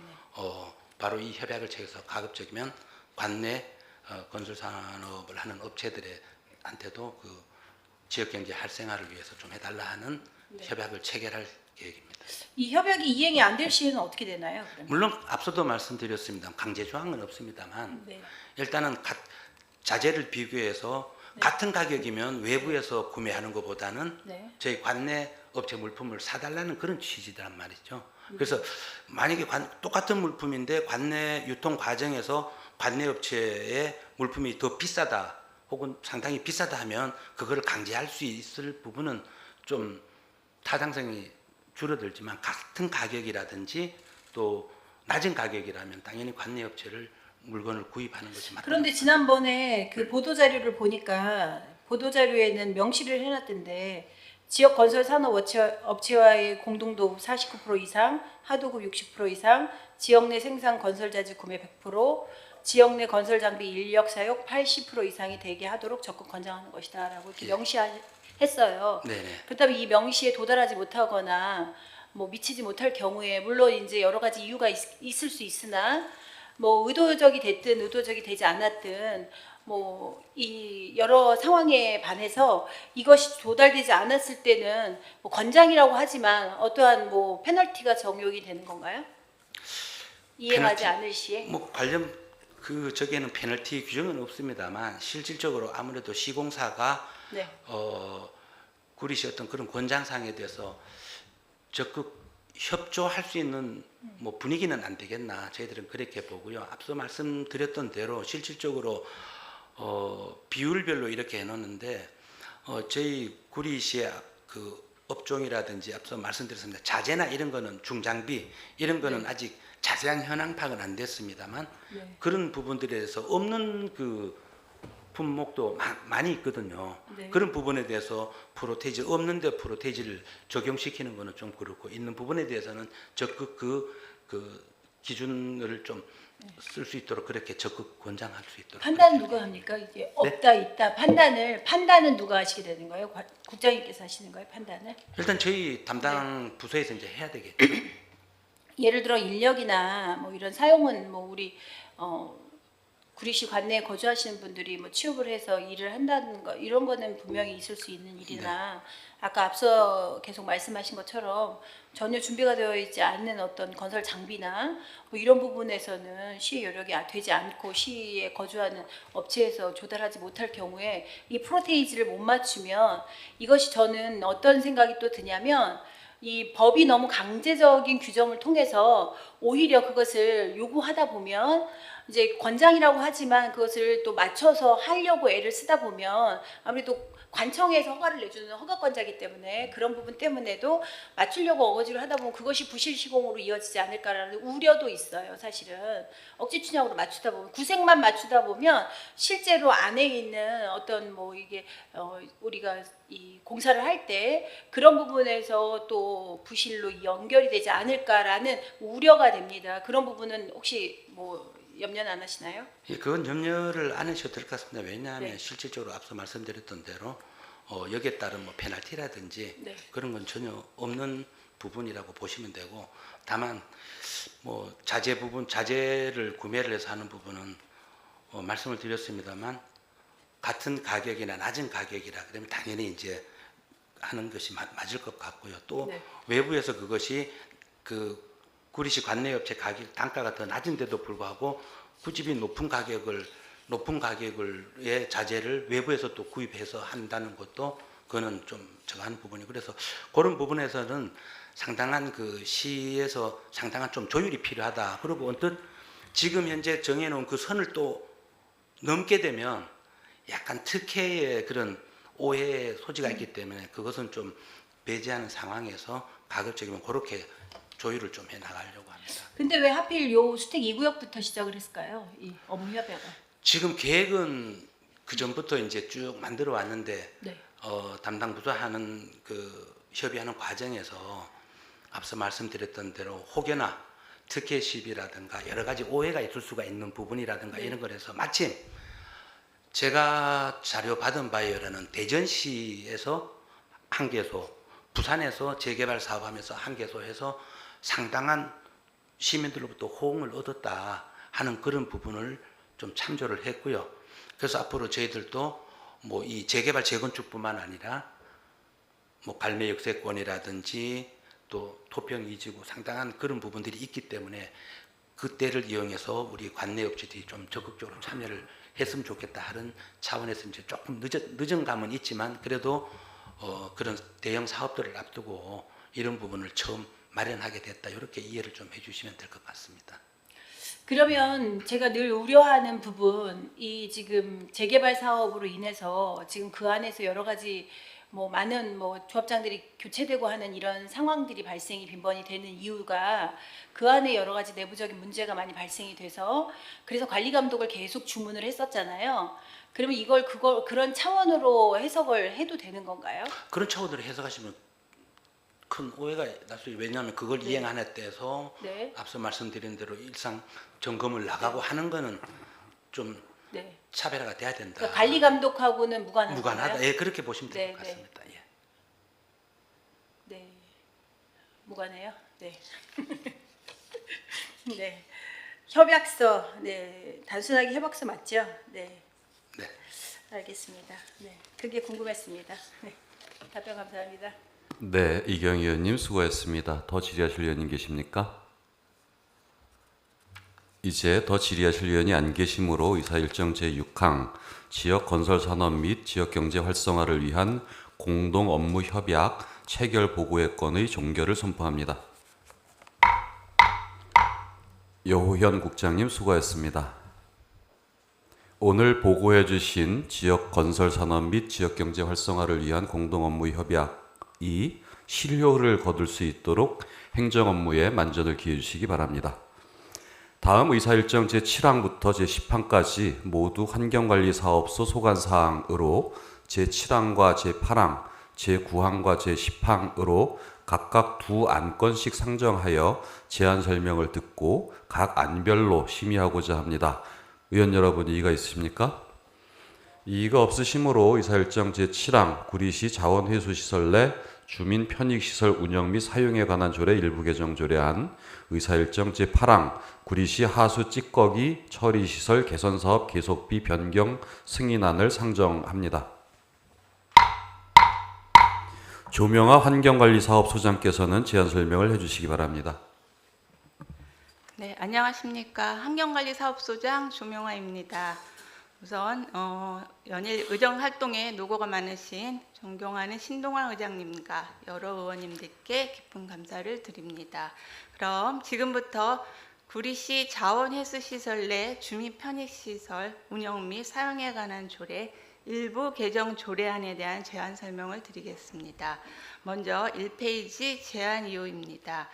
바로 이 협약을 체결해서 가급적이면 관내 건설 산업을 하는 업체들한테도 그 지역 경제 활성화를 위해서 좀 해달라 하는 협약을 체결할 계획입니다. 이 협약이 이행이 안 될 시에는 어떻게 되나요? 그러면? 물론 앞서도 말씀드렸습니다. 강제 조항은 없습니다만 네. 일단은 자재를 비교해서 같은 가격이면 외부에서 구매하는 것보다는 네. 저희 관내 업체 물품을 사달라는 그런 취지란 말이죠. 그래서 만약에 똑같은 물품인데 관내 유통 과정에서 관내 업체의 물품이 더 비싸다 혹은 상당히 비싸다 하면 그거를 강제할 수 있을 부분은 좀 타당성이 줄어들지만 같은 가격이라든지 또 낮은 가격이라면 당연히 관내 업체를 물건을 구입하는 것이 맞다. 그런데 지난번에 그 보도 자료를 보니까 보도 자료에는 명시를 해놨던데 지역 건설 산업 업체와의 공동도급 49% 이상, 하도급 60% 이상, 지역 내 생산 건설 자재 구매 100%, 지역 내 건설 장비 인력 사용 80% 이상이 되게 하도록 적극 권장하는 것이다라고 이렇게 명시했어요. 네네. 그렇다면 이 명시에 도달하지 못하거나 뭐 미치지 못할 경우에 물론 이제 여러 가지 이유가 있을 수 있으나 뭐 의도적이 됐든 의도적이 되지 않았든 뭐 이 여러 상황에 반해서 이것이 도달되지 않았을 때는 뭐 권장이라고 하지만 어떠한 뭐 페널티가 적용이 되는 건가요? 이행하지 않을 시에? 뭐 관련 그 저기에는 페널티 규정은 없습니다만 실질적으로 아무래도 시공사가 네. 구리시 어떤 그런 권장사항에 대해서 적극 협조할 수 있는 뭐 분위기는 안 되겠나 저희들은 그렇게 보고요. 앞서 말씀드렸던 대로 실질적으로 비율별로 이렇게 해놓는데 저희 구리시의 그 업종이라든지 앞서 말씀드렸습니다. 자재나 이런 거는 중장비 이런 거는 아직 자세한 현황 파악은 안 됐습니다만 네. 그런 부분들에 대해서 없는 그 품목도 많이 있거든요. 네. 그런 부분에 대해서 프로테이지 없는데 프로테이지를 적용시키는 거는 좀 그렇고 있는 부분에 대해서는 적극 그 기준을 좀 쓸 수 있도록 그렇게 적극 권장할 수 있도록. 판단 누가 합니까? 이게 없다 있다 판단은 누가 하시게 되는 거예요? 국장님께서 하시는 거예요? 판단을? 일단 저희 담당 부서에서 이제 해야 되겠죠. 예를 들어 인력이나 뭐 이런 사용은 뭐 우리 구리시 관내에 거주하시는 분들이 뭐 취업을 해서 일을 한다는 거 이런 거는 분명히 있을 수 있는 일이나 아까 앞서 계속 말씀하신 것처럼 전혀 준비가 되어 있지 않는 어떤 건설 장비나 뭐 이런 부분에서는 시의 여력이 되지 않고 시에 거주하는 업체에서 조달하지 못할 경우에 이 프로테이지를 못 맞추면 이것이 저는 어떤 생각이 또 드냐면 이 법이 너무 강제적인 규정을 통해서 오히려 그것을 요구하다 보면 이제 권장이라고 하지만 그것을 또 맞춰서 하려고 애를 쓰다 보면 아무래도 관청에서 허가를 내주는 허가권자이기 때문에 그런 부분 때문에도 맞추려고 어거지로 하다 보면 그것이 부실 시공으로 이어지지 않을까라는 우려도 있어요. 사실은 억지 춘향으로 맞추다 보면 구색만 맞추다 보면 실제로 안에 있는 어떤 뭐 이게 우리가 이 공사를 할 때 그런 부분에서 또 부실로 연결이 되지 않을까라는 우려가 됩니다. 그런 부분은 혹시 뭐 염려는 안 하시나요? 예, 그건 염려를 안 하셔도 될 것 같습니다. 왜냐하면 네. 실질적으로 앞서 말씀드렸던 대로 여기에 따른 뭐 페널티라든지 네. 그런 건 전혀 없는 부분이라고 보시면 되고 다만 뭐 자재 부분 자재를 구매를 해서 하는 부분은 말씀을 드렸습니다만 같은 가격이나 낮은 가격이라 그러면 당연히 이제 하는 것이 맞을 것 같고요. 또 네. 외부에서 그것이 그 구리시 관내 업체 가격 단가가 더 낮은데도 불구하고 구집이 높은 가격의 자재를 외부에서 또 구입해서 한다는 것도 그거는 좀 저거 하는 부분이 그래서 그런 부분에서는 상당한 그 시에서 상당한 좀 조율이 필요하다. 그리고 언뜻 지금 현재 정해놓은 그 선을 또 넘게 되면 약간 특혜의 그런 오해의 소지가 있기 때문에 그것은 좀 배제하는 상황에서 가급적이면 그렇게 조율을 좀 해나가려고 합니다. 근데 왜 하필 요 수택 2구역부터 시작을 했을까요? 이 업무 협약을. 지금 계획은 그 전부터 이제 쭉 만들어 왔는데 네. 담당 부서하는 그 협의하는 과정에서 앞서 말씀드렸던 대로 혹여나 특혜 시비라든가 여러 가지 오해가 있을 수가 있는 부분이라든가 네. 이런 거라서 마침 제가 자료 받은 바에 의하면 대전시에서 한 개소, 부산에서 재개발 사업하면서 한 개소 해서 상당한 시민들로부터 호응을 얻었다 하는 그런 부분을 좀 참조를 했고요. 그래서 앞으로 저희들도 뭐 이 재개발 재건축뿐만 아니라 뭐 갈매 역세권이라든지 또 토평 이지구 상당한 그런 부분들이 있기 때문에 그때를 이용해서 우리 관내 업체들이 좀 적극적으로 참여를 했으면 좋겠다 하는 차원에서 이제 조금 늦은 감은 있지만 그래도 그런 대형 사업들을 앞두고 이런 부분을 처음 마련하게 됐다 이렇게 이해를 좀 해주시면 될 것 같습니다. 그러면 제가 늘 우려하는 부분, 이 지금 재개발 사업으로 인해서 지금 그 안에서 여러 가지 뭐 많은 뭐 조합장들이 교체되고 하는 이런 상황들이 발생이 빈번히 되는 이유가 그 안에 여러 가지 내부적인 문제가 많이 발생이 돼서 그래서 관리 감독을 계속 주문을 했었잖아요. 그러면 이걸 그런 차원으로 해석을 해도 되는 건가요? 그런 차원으로 해석하시면 큰 오해가 났어요. 왜냐하면 그걸 네. 이행하는 데서 네. 앞서 말씀드린 대로 일상 점검을 나가고 하는 거는 좀 네. 차별화가 돼야 된다. 그러니까 관리 감독하고는 무관한 무관하다. 건가요? 예, 그렇게 보시면 될 네, 것 네. 같습니다. 예. 네. 무관해요? 네. 네. 협약서. 네. 단순하게 협약서 맞죠? 네. 네. 알겠습니다. 네. 그게 궁금했습니다. 네. 답변 감사합니다. 네, 이경 의원님 수고했습니다. 더 질의하실 의원님 계십니까? 이제 더 질의하실 의원이 안 계시므로 의사일정 제6항 지역 건설 산업 및 지역 경제 활성화를 위한 공동 업무 협약 체결 보고의 건의 종결을 선포합니다. 여호현 국장님 수고했습니다. 오늘 보고해 주신 지역 건설 산업 및 지역 경제 활성화를 위한 공동 업무 협약이 실효를 거둘 수 있도록 행정 업무에 만전을 기해 주시기 바랍니다. 다음 의사일정 제7항부터 제10항까지 모두 환경관리사업소 소관사항으로 제7항과 제8항, 제9항과 제10항으로 각각 두 안건씩 상정하여 제안 설명을 듣고 각 안별로 심의하고자 합니다. 의원 여러분 이의가 있으십니까? 이의가 없으시므로 의사일정 제7항 구리시 자원회수시설 내 주민 편익시설 운영 및 사용에 관한 조례 일부 개정 조례안, 의사일정 제8항 구리시 하수 찌꺼기 처리시설 개선사업 계속비 변경 승인안을 상정합니다. 조명아 환경관리사업소장께서는 제안 설명을 해주시기 바랍니다. 네, 안녕하십니까. 환경관리사업소장 조명아입니다. 우선 연일 의정활동에 노고가 많으신 존경하는 신동환 의장님과 여러 의원님들께 깊은 감사를 드립니다. 그럼 지금부터 구리시 자원회수시설 내 주민 편익시설 운영 및 사용에 관한 조례 일부 개정 조례안에 대한 제안 설명을 드리겠습니다. 먼저 1페이지 제안 이유입니다.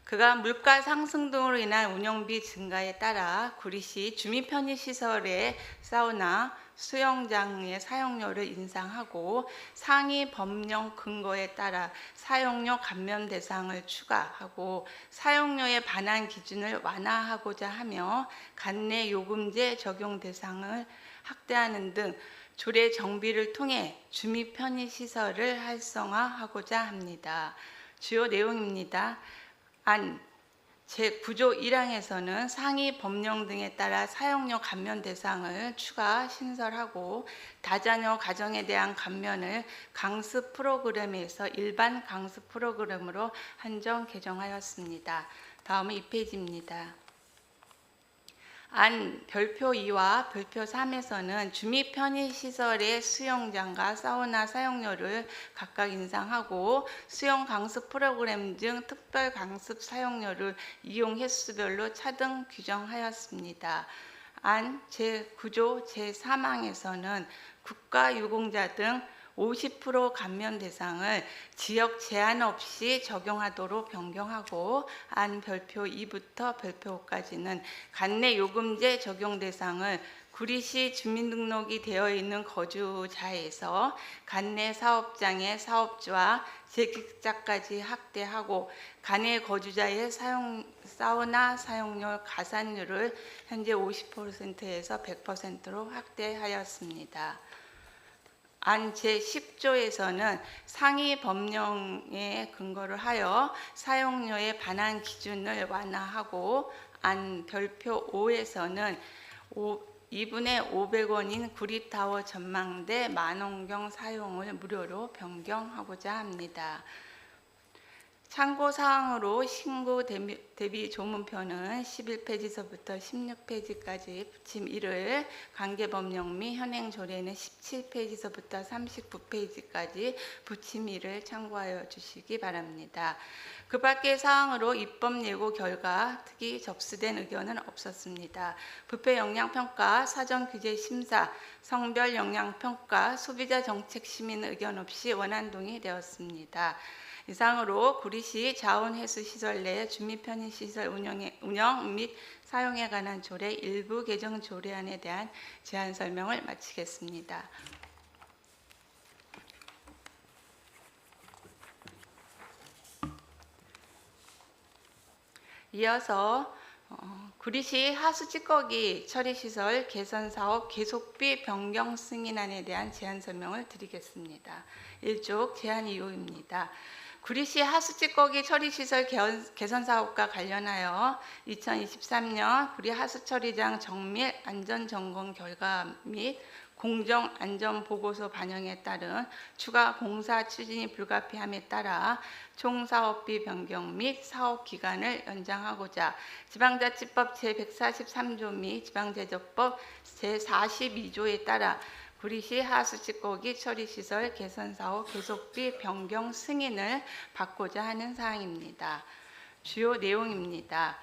그간 물가 상승 등으로 인한 운영비 증가에 따라 구리시 주민 편의시설의 사우나, 수영장의 사용료를 인상하고 상위 법령 근거에 따라 사용료 감면 대상을 추가하고 사용료에 반한 기준을 완화하고자 하며 관내 요금제 적용 대상을 확대하는 등 조례 정비를 통해 주민 편의시설을 활성화하고자 합니다. 주요 내용입니다. 안, 제9조 1항에서는 상위 법령 등에 따라 사용료 감면 대상을 추가 신설하고 다자녀 가정에 대한 감면을 강습 프로그램에서 일반 강습 프로그램으로 한정 개정하였습니다. 다음은 2페이지입니다. 안 별표 2와 별표 3에서는 주민 편의시설의 수영장과 사우나 사용료를 각각 인상하고 수영 강습 프로그램 등 특별 강습 사용료를 이용 횟수별로 차등 규정하였습니다. 안 제9조 제3항에서는 국가유공자 등 50% 감면 대상을 지역 제한 없이 적용하도록 변경하고 안 별표 2부터 별표 5까지는 관내 요금제 적용 대상을 구리시 주민등록이 되어 있는 거주자에서 관내 사업장의 사업주와 재직자까지 확대하고 관내 거주자의 사우나 사용료 가산율을 현재 50%에서 100%로 확대하였습니다. 안 제10조에서는 상위 법령에 근거를 하여 사용료에 반한 기준을 완화하고 안 별표 5에서는 2분의 500원인 구리타워 전망대 만원경 사용을 무료로 변경하고자 합니다. 참고 사항으로 신고 대비 조문표는 11페이지서부터 16페이지까지 부침 1을, 관계법령 및 현행 조례는 17페이지서부터 39페이지까지 부침 2를 참고하여 주시기 바랍니다. 그 밖의 사항으로 입법 예고 결과 특히 접수된 의견은 없었습니다. 부패 영향평가, 사전 규제 심사, 성별 영향평가, 소비자 정책 시민 의견 없이 원안 동의되었습니다. 이상으로 구리시 자원해수시설 내 주민편의시설 운영 및 사용에 관한 조례 일부 개정 조례안에 대한 제안 설명을 마치겠습니다. 이어서 구리시 하수찌꺼기 처리시설 개선사업 계속비 변경 승인안에 대한 제안 설명을 드리겠습니다. 1쪽 제안 이유입니다. 구리시 하수찌꺼기 처리시설 개선사업과 관련하여 2023년 구리 하수처리장 정밀 안전점검 결과 및 공정안전보고서 반영에 따른 추가 공사 추진이 불가피함에 따라 총사업비 변경 및 사업기간을 연장하고자 지방자치법 제143조 및 지방제조법 제42조에 따라 구리시 하수찌꺼기 처리시설 개선사업 계속비 변경 승인을 받고자 하는 사항입니다. 주요 내용입니다.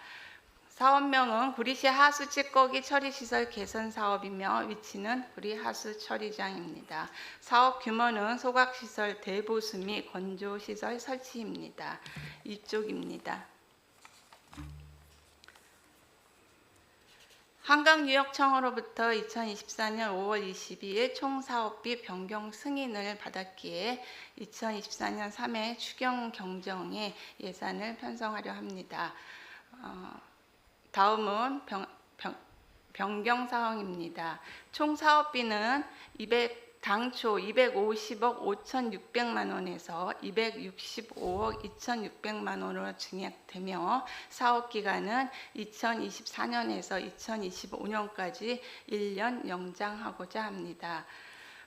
사업명은 구리시 하수찌꺼기 처리시설 개선사업이며 위치는 구리 하수처리장입니다. 사업 규모는 소각시설 대보수 및 건조시설 설치입니다. 이쪽입니다. 한강유역청으로부터 2024년 5월 22일 총사업비 변경 승인을 받았기에 2024년 3회 추경 경정에 예산을 편성하려 합니다. 다음은 변경 사항입니다. 총 사업비는 당초 250억 5,600만 원에서 265억 2,600만 원으로 증액되며 사업 기간은 2024년에서 2025년까지 1년 연장하고자 합니다.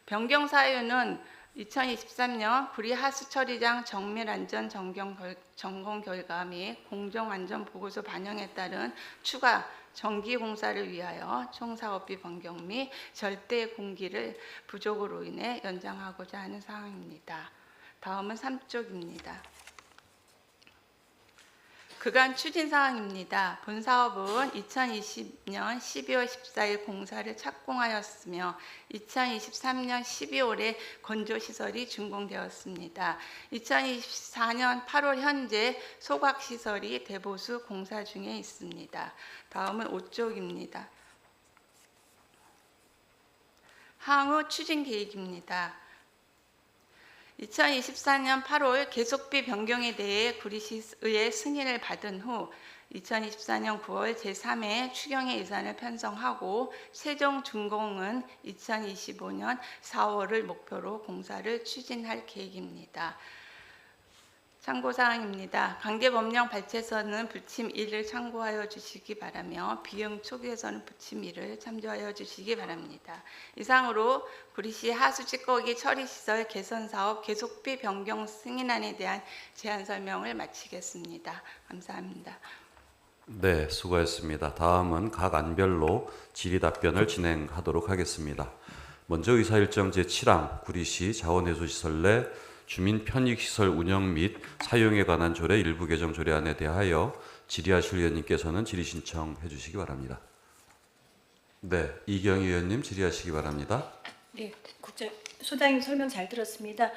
변경 사유는 2023년 구리 하수처리장 정밀안전 점검 결과 및 공정안전보고서 반영에 따른 추가 정기공사를 위하여 총사업비 변경 및 절대 공기를 부족으로 인해 연장하고자 하는 사항입니다. 다음은 3쪽입니다. 그간 추진 사항입니다. 본 사업은 2020년 12월 14일 공사를 착공하였으며 2023년 12월에 건조시설이 준공되었습니다. 2024년 8월 현재 소각시설이 대보수 공사 중에 있습니다. 다음은 5쪽입니다. 향후 추진 계획입니다. 2024년 8월 계속비 변경에 대해 구리시의회 승인을 받은 후 2024년 9월 제3회 추경의 예산을 편성하고 최종 준공은 2025년 4월을 목표로 공사를 추진할 계획입니다. 참고사항입니다. 관계법령 발췌서는 부침 1을 참고하여 주시기 바라며 비용 초기에서는 부침 2를 참조하여 주시기 바랍니다. 이상으로 구리시 하수찌꺼기 처리시설 개선사업 계속비 변경 승인안에 대한 제안 설명을 마치겠습니다. 감사합니다. 네, 수고했습니다. 다음은 각 안별로 질의 답변을 진행하도록 하겠습니다. 먼저 의사일정 제7항 구리시 자원해수시설 내 주민 편익시설 운영 및 사용에 관한 조례 일부 개정 조례안에 대하여 질의하실 의원님께서는 질의 신청해 주시기 바랍니다. 네, 이경희 의원님 질의하시기 바랍니다. 네, 소장님 설명 잘 들었습니다.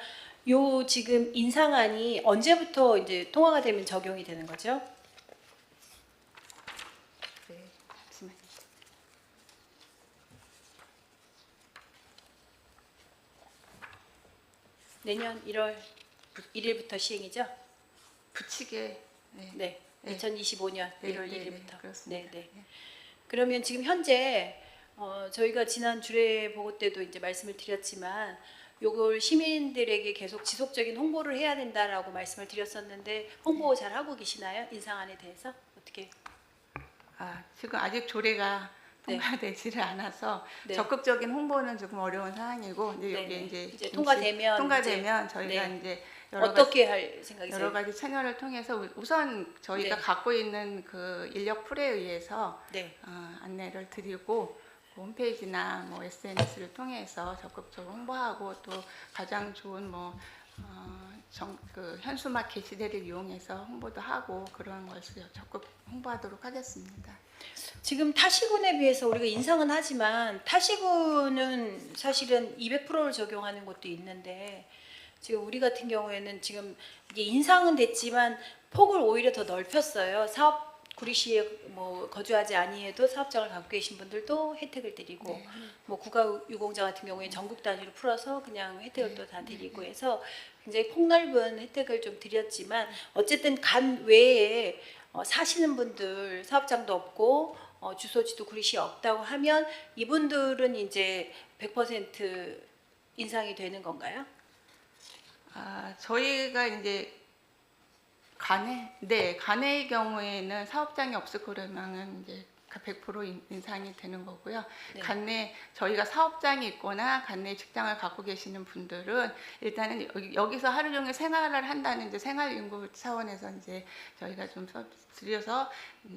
요 지금 인상안이 언제부터 이제 통과가 되면 적용이 되는 거죠? 네, 잠시만요. 내년 1월 1일부터 시행이죠? 붙이게. 네. 2025년 1월 1일부터. 그렇습니다. 네. 그러면 지금 현재 저희가 지난 주례 보고 때도 이제 말씀을 드렸지만 요걸 시민들에게 계속 지속적인 홍보를 해야 된다라고 말씀을 드렸었는데 홍보 잘 하고 계시나요? 인상안에 대해서 어떻게? 지금 아직 조례가 통과되지를 않아서 네. 적극적인 홍보는 조금 어려운 상황이고 이제 네네. 여기 이제 통과되면 저희가 네. 이제 어떻게 할 생각이세요? 여러 가지 채널을 통해서 우선 저희가 네. 갖고 있는 그 인력 풀에 의해서 네. 안내를 드리고 홈페이지나 뭐 SNS를 통해서 적극적으로 홍보하고 또 가장 좋은 그 현수막 게시대를 이용해서 홍보도 하고 그런 것을 적극 홍보하도록 하겠습니다. 지금 타시군에 비해서 우리가 인상은 하지만 타시군은 사실은 200%를 적용하는 곳도 있는데 지금 우리 같은 경우에는 지금 이게 인상은 됐지만 폭을 오히려 더 넓혔어요. 구리시에 뭐 거주하지 아니해도 사업장을 갖고 계신 분들도 혜택을 드리고 네. 뭐 국가유공자 같은 경우에 전국 단위로 풀어서 그냥 혜택을 또 다 드리고 해서 굉장히 폭넓은 혜택을 좀 드렸지만 어쨌든 간 외에 사시는 분들 사업장도 없고 주소지도 구리시에 없다고 하면 이분들은 이제 100% 인상이 되는 건가요? 저희가 이제 간해의 경우에는 사업장이 없을 거라면 이제 100% 인상이 되는 거고요. 네. 간내 저희가 사업장이 있거나 간내 직장을 갖고 계시는 분들은 일단은 여기서 하루 종일 생활을 한다는 이제 생활인구 차원에서 이제 저희가 좀 드려서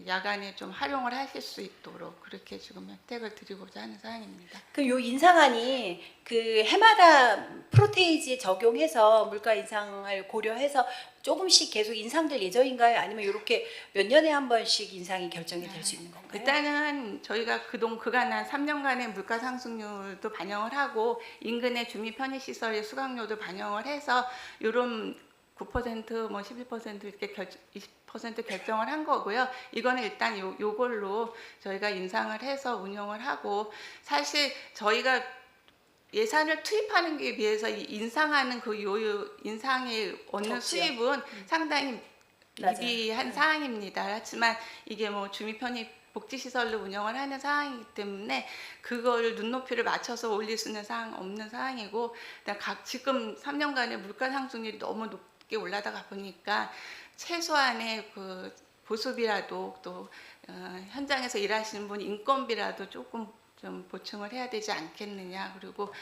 야간에 좀 활용을 하실 수 있도록 그렇게 지금 혜택을 드리고자 하는 사항입니다. 그럼 요 인상안이 그 해마다 프로테이지 적용해서 물가 인상을 고려해서 조금씩 계속 인상될 예정인가요? 아니면 이렇게 몇 년에 한 번씩 인상이 결정이 될 수 있는 건가요? 일단은 저희가 그간 한 3년간의 물가 상승률도 반영을 하고 인근의 주민 편의 시설의 수강료도 반영을 해서 이런 9% 뭐 11% 이렇게 20% 결정을 한 거고요. 이거는 일단 요걸로 저희가 인상을 해서 운영을 하고 사실 저희가 예산을 투입하는 게 비해서 이 인상하는 그 인상이 얻는 적죠. 수입은 상당히 맞아요. 미비한 사항입니다. 하지만 이게 뭐 주민 편의 복지시설로 운영을 하는 사항이기 때문에 그걸 눈높이를 맞춰서 올릴 수 있는 사항 없는 사항이고 지금 3년간의 물가 상승률이 너무 높게 올라다가 보니까 최소한의 그 보수비라도 또 현장에서 일하시는 분 인건비라도 조금 좀 보충을 해야 되지 않겠느냐. 그리고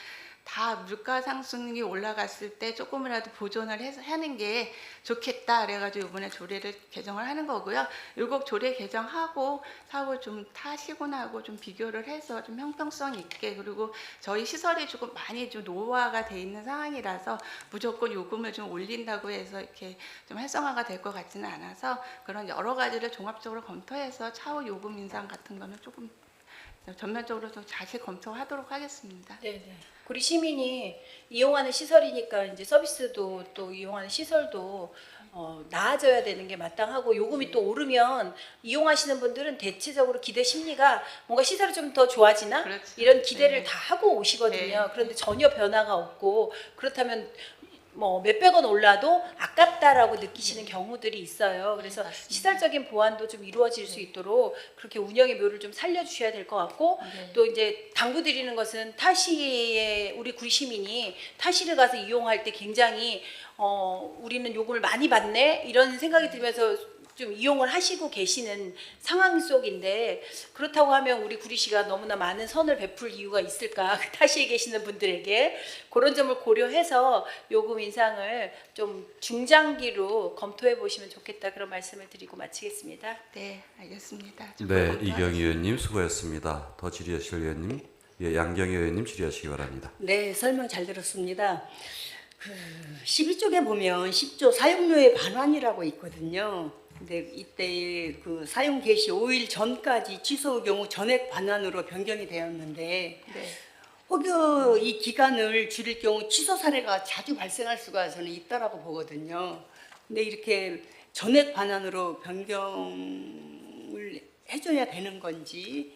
다 물가 상승이 올라갔을 때 조금이라도 보존을 해서 하는 게 좋겠다. 그래가지고 이번에 조례를 개정을 하는 거고요. 요거 조례 개정하고 사고 좀 타시군하고 좀 비교를 해서 좀 형평성 있게 그리고 저희 시설이 조금 많이 좀 노후화가 돼 있는 상황이라서 무조건 요금을 좀 올린다고 해서 이렇게 좀 활성화가 될 것 같지는 않아서 그런 여러 가지를 종합적으로 검토해서 차후 요금 인상 같은 거는 조금 전면적으로 좀 자세히 검토하도록 하겠습니다. 네네. 우리 시민이 이용하는 시설이니까 이제 서비스도 또 이용하는 시설도 나아져야 되는 게 마땅하고 요금이 또 오르면 이용하시는 분들은 대체적으로 기대 심리가 뭔가 시설이 좀 더 좋아지나 그렇죠. 이런 기대를 네. 다 하고 오시거든요. 네. 그런데 전혀 변화가 없고 그렇다면 뭐 몇백 원 올라도 아깝다라고 느끼시는 경우들이 있어요. 그래서 맞습니다. 시설적인 보완도 좀 이루어질 수 있도록 그렇게 운영의 묘를 좀 살려주셔야 될 것 같고 네. 또 이제 당부드리는 것은 타시에 우리 구리 시민이 타시를 가서 이용할 때 굉장히 우리는 요금을 많이 받네 이런 생각이 들면서 좀 이용을 하시고 계시는 상황 속인데 그렇다고 하면 우리 구리시가 너무나 많은 선을 베풀 이유가 있을까 타시에 계시는 분들에게 그런 점을 고려해서 요금 인상을 좀 중장기로 검토해 보시면 좋겠다 그런 말씀을 드리고 마치겠습니다. 네, 알겠습니다. 네, 이경희 의원님 수고했습니다. 더 질의하실 의원님, 양경희 의원님 질의하시기 바랍니다. 네, 설명 잘 들었습니다. 12쪽에 보면 10조 사용료의 반환이라고 있거든요. 근데 이때 그 사용 개시 5일 전까지 취소의 경우 전액 반환으로 변경이 되었는데 네. 혹여 이 기간을 줄일 경우 취소 사례가 자주 발생할 수가 저는 있다라고 보거든요. 근데 이렇게 전액 반환으로 변경을 해줘야 되는 건지.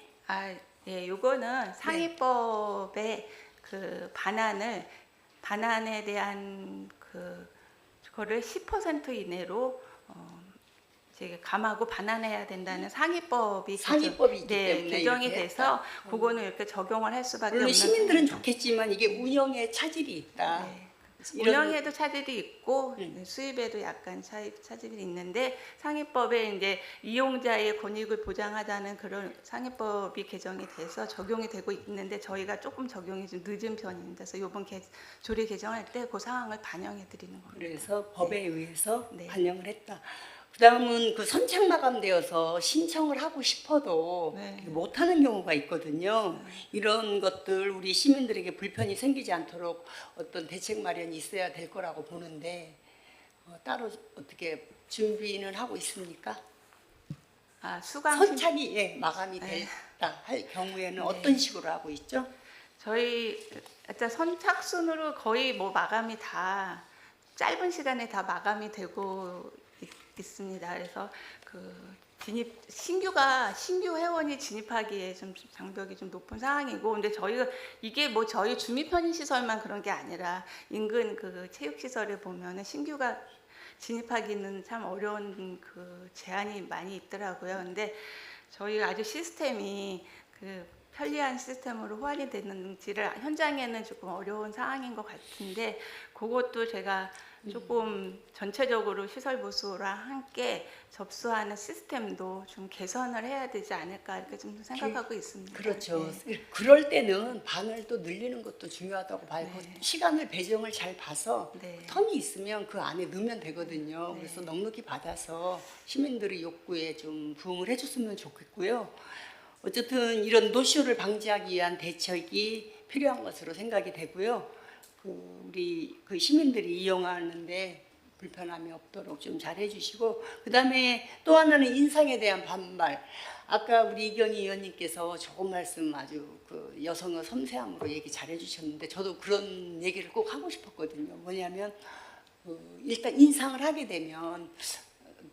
예, 요거는 상위법의 그 반환에 대한 그거를 10% 이내로 이제 감하고 반환해야 된다는 상위법이 있기 때문에 개정이 이렇게 돼서 그거는 이렇게 적용을 할 수밖에 물론 없는 시민들은 상황입니다. 좋겠지만 이게 운영에 차질이 있다. 네. 이런- 운영에도 차질이 있고 수입에도 약간 차질이 있는데 상위법에 이제 이용자의 권익을 보장하자는 그런 상위법이 개정이 돼서 적용이 되고 있는데 저희가 조금 적용이 좀 늦은 편입니다. 그래서 이번 조례 개정할 때 그 상황을 반영해 드리는 겁니다. 그래서 법에 의해서 네. 반영을 했다. 그다음은 그 선착 마감되어서 신청을 하고 싶어도 네. 못하는 경우가 있거든요. 이런 것들 우리 시민들에게 불편이 생기지 않도록 어떤 대책 마련이 있어야 될 거라고 보는데 따로 어떻게 준비는 하고 있습니까? 아, 수강 선착이 마감이 네. 됐다 할 경우에는 네. 어떤 식으로 하고 있죠? 저희 일단 선착순으로 거의 뭐 마감이 다 짧은 시간에 다 마감이 되고 있습니다. 그래서 그 신규 회원이 진입하기에 좀 장벽이 좀 높은 상황이고, 근데 저희가 이게 뭐 저희 주민 편의 시설만 그런 게 아니라 인근 그 체육 시설에 보면은 신규가 진입하기는 참 어려운 그 제한이 많이 있더라고요. 근데 저희 아주 시스템이 그 편리한 시스템으로 호환이 되는지를 현장에는 조금 어려운 상황인 것 같은데, 그것도 제가 조금 전체적으로 시설 보수랑 함께 접수하는 시스템도 좀 개선을 해야 되지 않을까 이렇게 좀 생각하고 있습니다. 그렇죠. 네. 그럴 때는 방을 또 늘리는 것도 중요하다고 봐요. 네. 시간을 배정을 잘 봐서 네. 텀이 있으면 그 안에 넣으면 되거든요. 네. 그래서 넉넉히 받아서 시민들의 욕구에 좀 부응을 해줬으면 좋겠고요. 어쨌든 이런 노쇼를 방지하기 위한 대책이 필요한 것으로 생각이 되고요. 우리 그 시민들이 이용하는데 불편함이 없도록 좀 잘 해주시고, 그다음에 또 하나는 인상에 대한 반발. 아까 우리 이경희 의원님께서 조금 말씀 아주 그 여성의 섬세함으로 얘기 잘 해주셨는데 저도 그런 얘기를 꼭 하고 싶었거든요. 뭐냐면 일단 인상을 하게 되면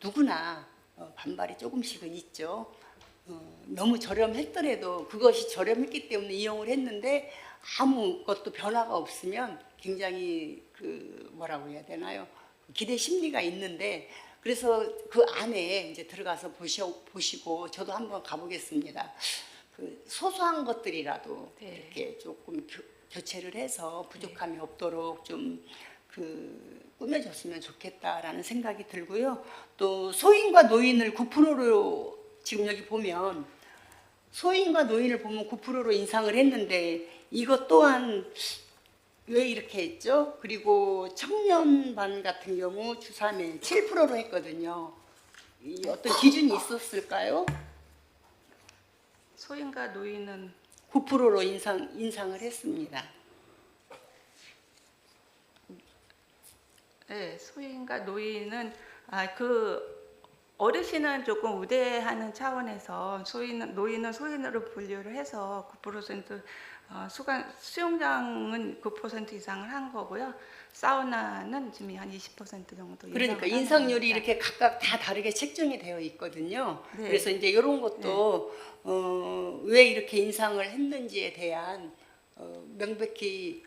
누구나 반발이 조금씩은 있죠. 너무 저렴했더라도 그것이 저렴했기 때문에 이용을 했는데 아무것도 변화가 없으면 굉장히 그 뭐라고 해야 되나요? 기대 심리가 있는데, 그래서 그 안에 이제 들어가서 보시고 저도 한번 가보겠습니다. 그 소소한 것들이라도 네. 이렇게 조금 교체를 해서 부족함이 없도록 좀 꾸며줬으면 좋겠다라는 생각이 들고요. 또 소인과 노인을 9%로 지금 여기 보면 소인과 노인을 보면 9%로 인상을 했는데 이것 또한 왜 이렇게 했죠? 그리고 청년반 같은 경우 주3회 7%로 했거든요. 이 어떤 기준이 있었을까요? 소인과 노인은 9%로 인상을 했습니다. 네, 소인과 노인은 그 어르신은 조금 우대하는 차원에서 노인은 소인으로 분류를 해서 9% 수영장은 9% 이상을 한 거고요. 사우나는 지금 한 20% 정도. 그러니까 인상을 인상률이 하는 이렇게 각각 다 다르게 책정이 되어 있거든요. 네. 그래서 이제 이런 것도 왜 이렇게 인상을 했는지에 대한 명백히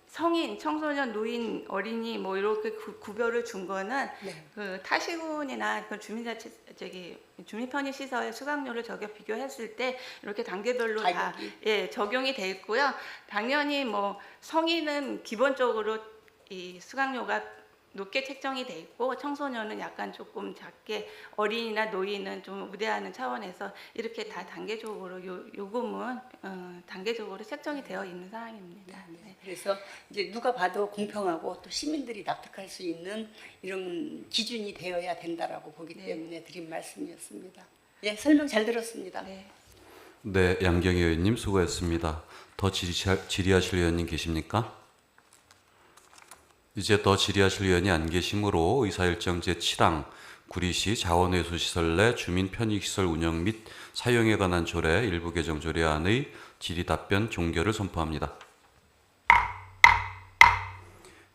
성인, 청소년, 노인, 어린이 뭐 이렇게 구별을 준 거는 네. 그 타시군이나 그 주민 편의 시설 수강료를 저게 비교했을 때 이렇게 단계별로 다 가격이. 적용이 돼 있고요. 당연히 뭐 성인은 기본적으로 이 수강료가 높게 책정이 돼 있고 청소년은 약간 조금 작게, 어린이나 노인은 좀 우대하는 차원에서 이렇게 다 단계적으로 요금은 단계적으로 책정이 되어 있는 상황입니다. 네. 그래서 이제 누가 봐도 공평하고 또 시민들이 납득할 수 있는 이런 기준이 되어야 된다라고 보기 때문에 드린 말씀이었습니다. 예, 설명 잘 들었습니다. 네. 네, 양경희 의원님 수고했습니다. 더 질의하실 의원님 계십니까? 이제 더 질의하실 의원이 안 계시므로 의사일정 제7항 구리시 자원회수시설 내 주민 편익시설 운영 및 사용에 관한 조례 일부 개정 조례안의 질의 답변 종결을 선포합니다.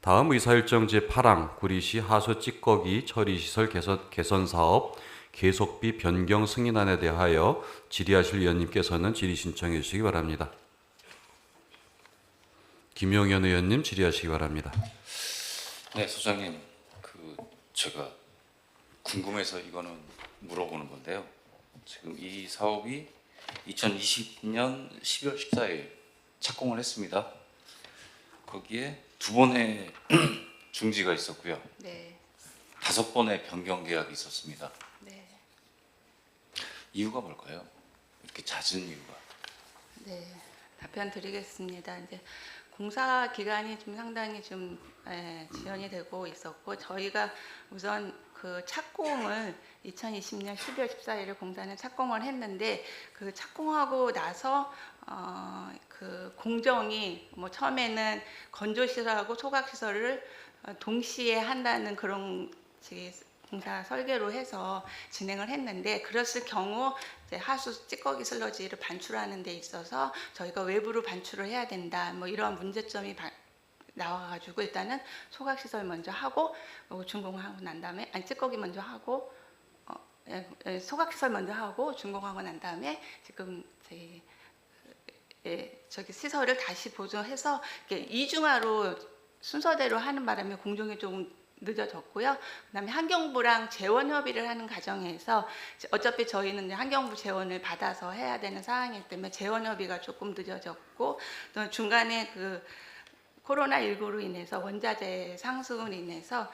다음 의사일정 제8항 구리시 하수 찌꺼기 처리시설 개선 사업 계속비 변경 승인안에 대하여 질의하실 의원님께서는 질의 신청해 주시기 바랍니다. 김용현 의원님 질의하시기 바랍니다. 네, 소장님, 제가 궁금해서 이거는 물어보는 건데요. 지금 이 사업이 2020년 12월 14일 착공을 했습니다. 거기에 2번의 중지가 있었고요. 네. 5번의 변경 계약이 있었습니다. 네. 이유가 뭘까요? 이렇게 잦은 이유가. 네. 답변 드리겠습니다. 이제 공사 기간이 좀 상당히 좀 지연이 되고 있었고, 저희가 우선 그 착공을 2020년 12월 14일에 공사는 착공을 했는데, 그 착공하고 나서 그 공정이 뭐 처음에는 건조시설하고 소각시설을 동시에 한다는 그런 공사 설계로 해서 진행을 했는데, 그랬을 경우 이제 하수 찌꺼기 슬러지를 반출하는 데 있어서 저희가 외부로 반출을 해야 된다, 뭐 이러한 문제점이 나와가지고 일단은 소각시설 먼저 하고 준공하고 난 다음에 찌꺼기 먼저 하고 소각시설 먼저 하고 준공하고 난 다음에 지금 저기 시설을 다시 보존해서 이중화로 순서대로 하는 바람에 공정이 조금 늦어졌고요. 그다음에 환경부랑 재원 협의를 하는 과정에서 어차피 저희는 이제 환경부 재원을 받아서 해야 되는 상황이기 때문에 재원 협의가 조금 늦어졌고, 또 중간에 그 코로나19로 인해서 원자재 상승으로 인해서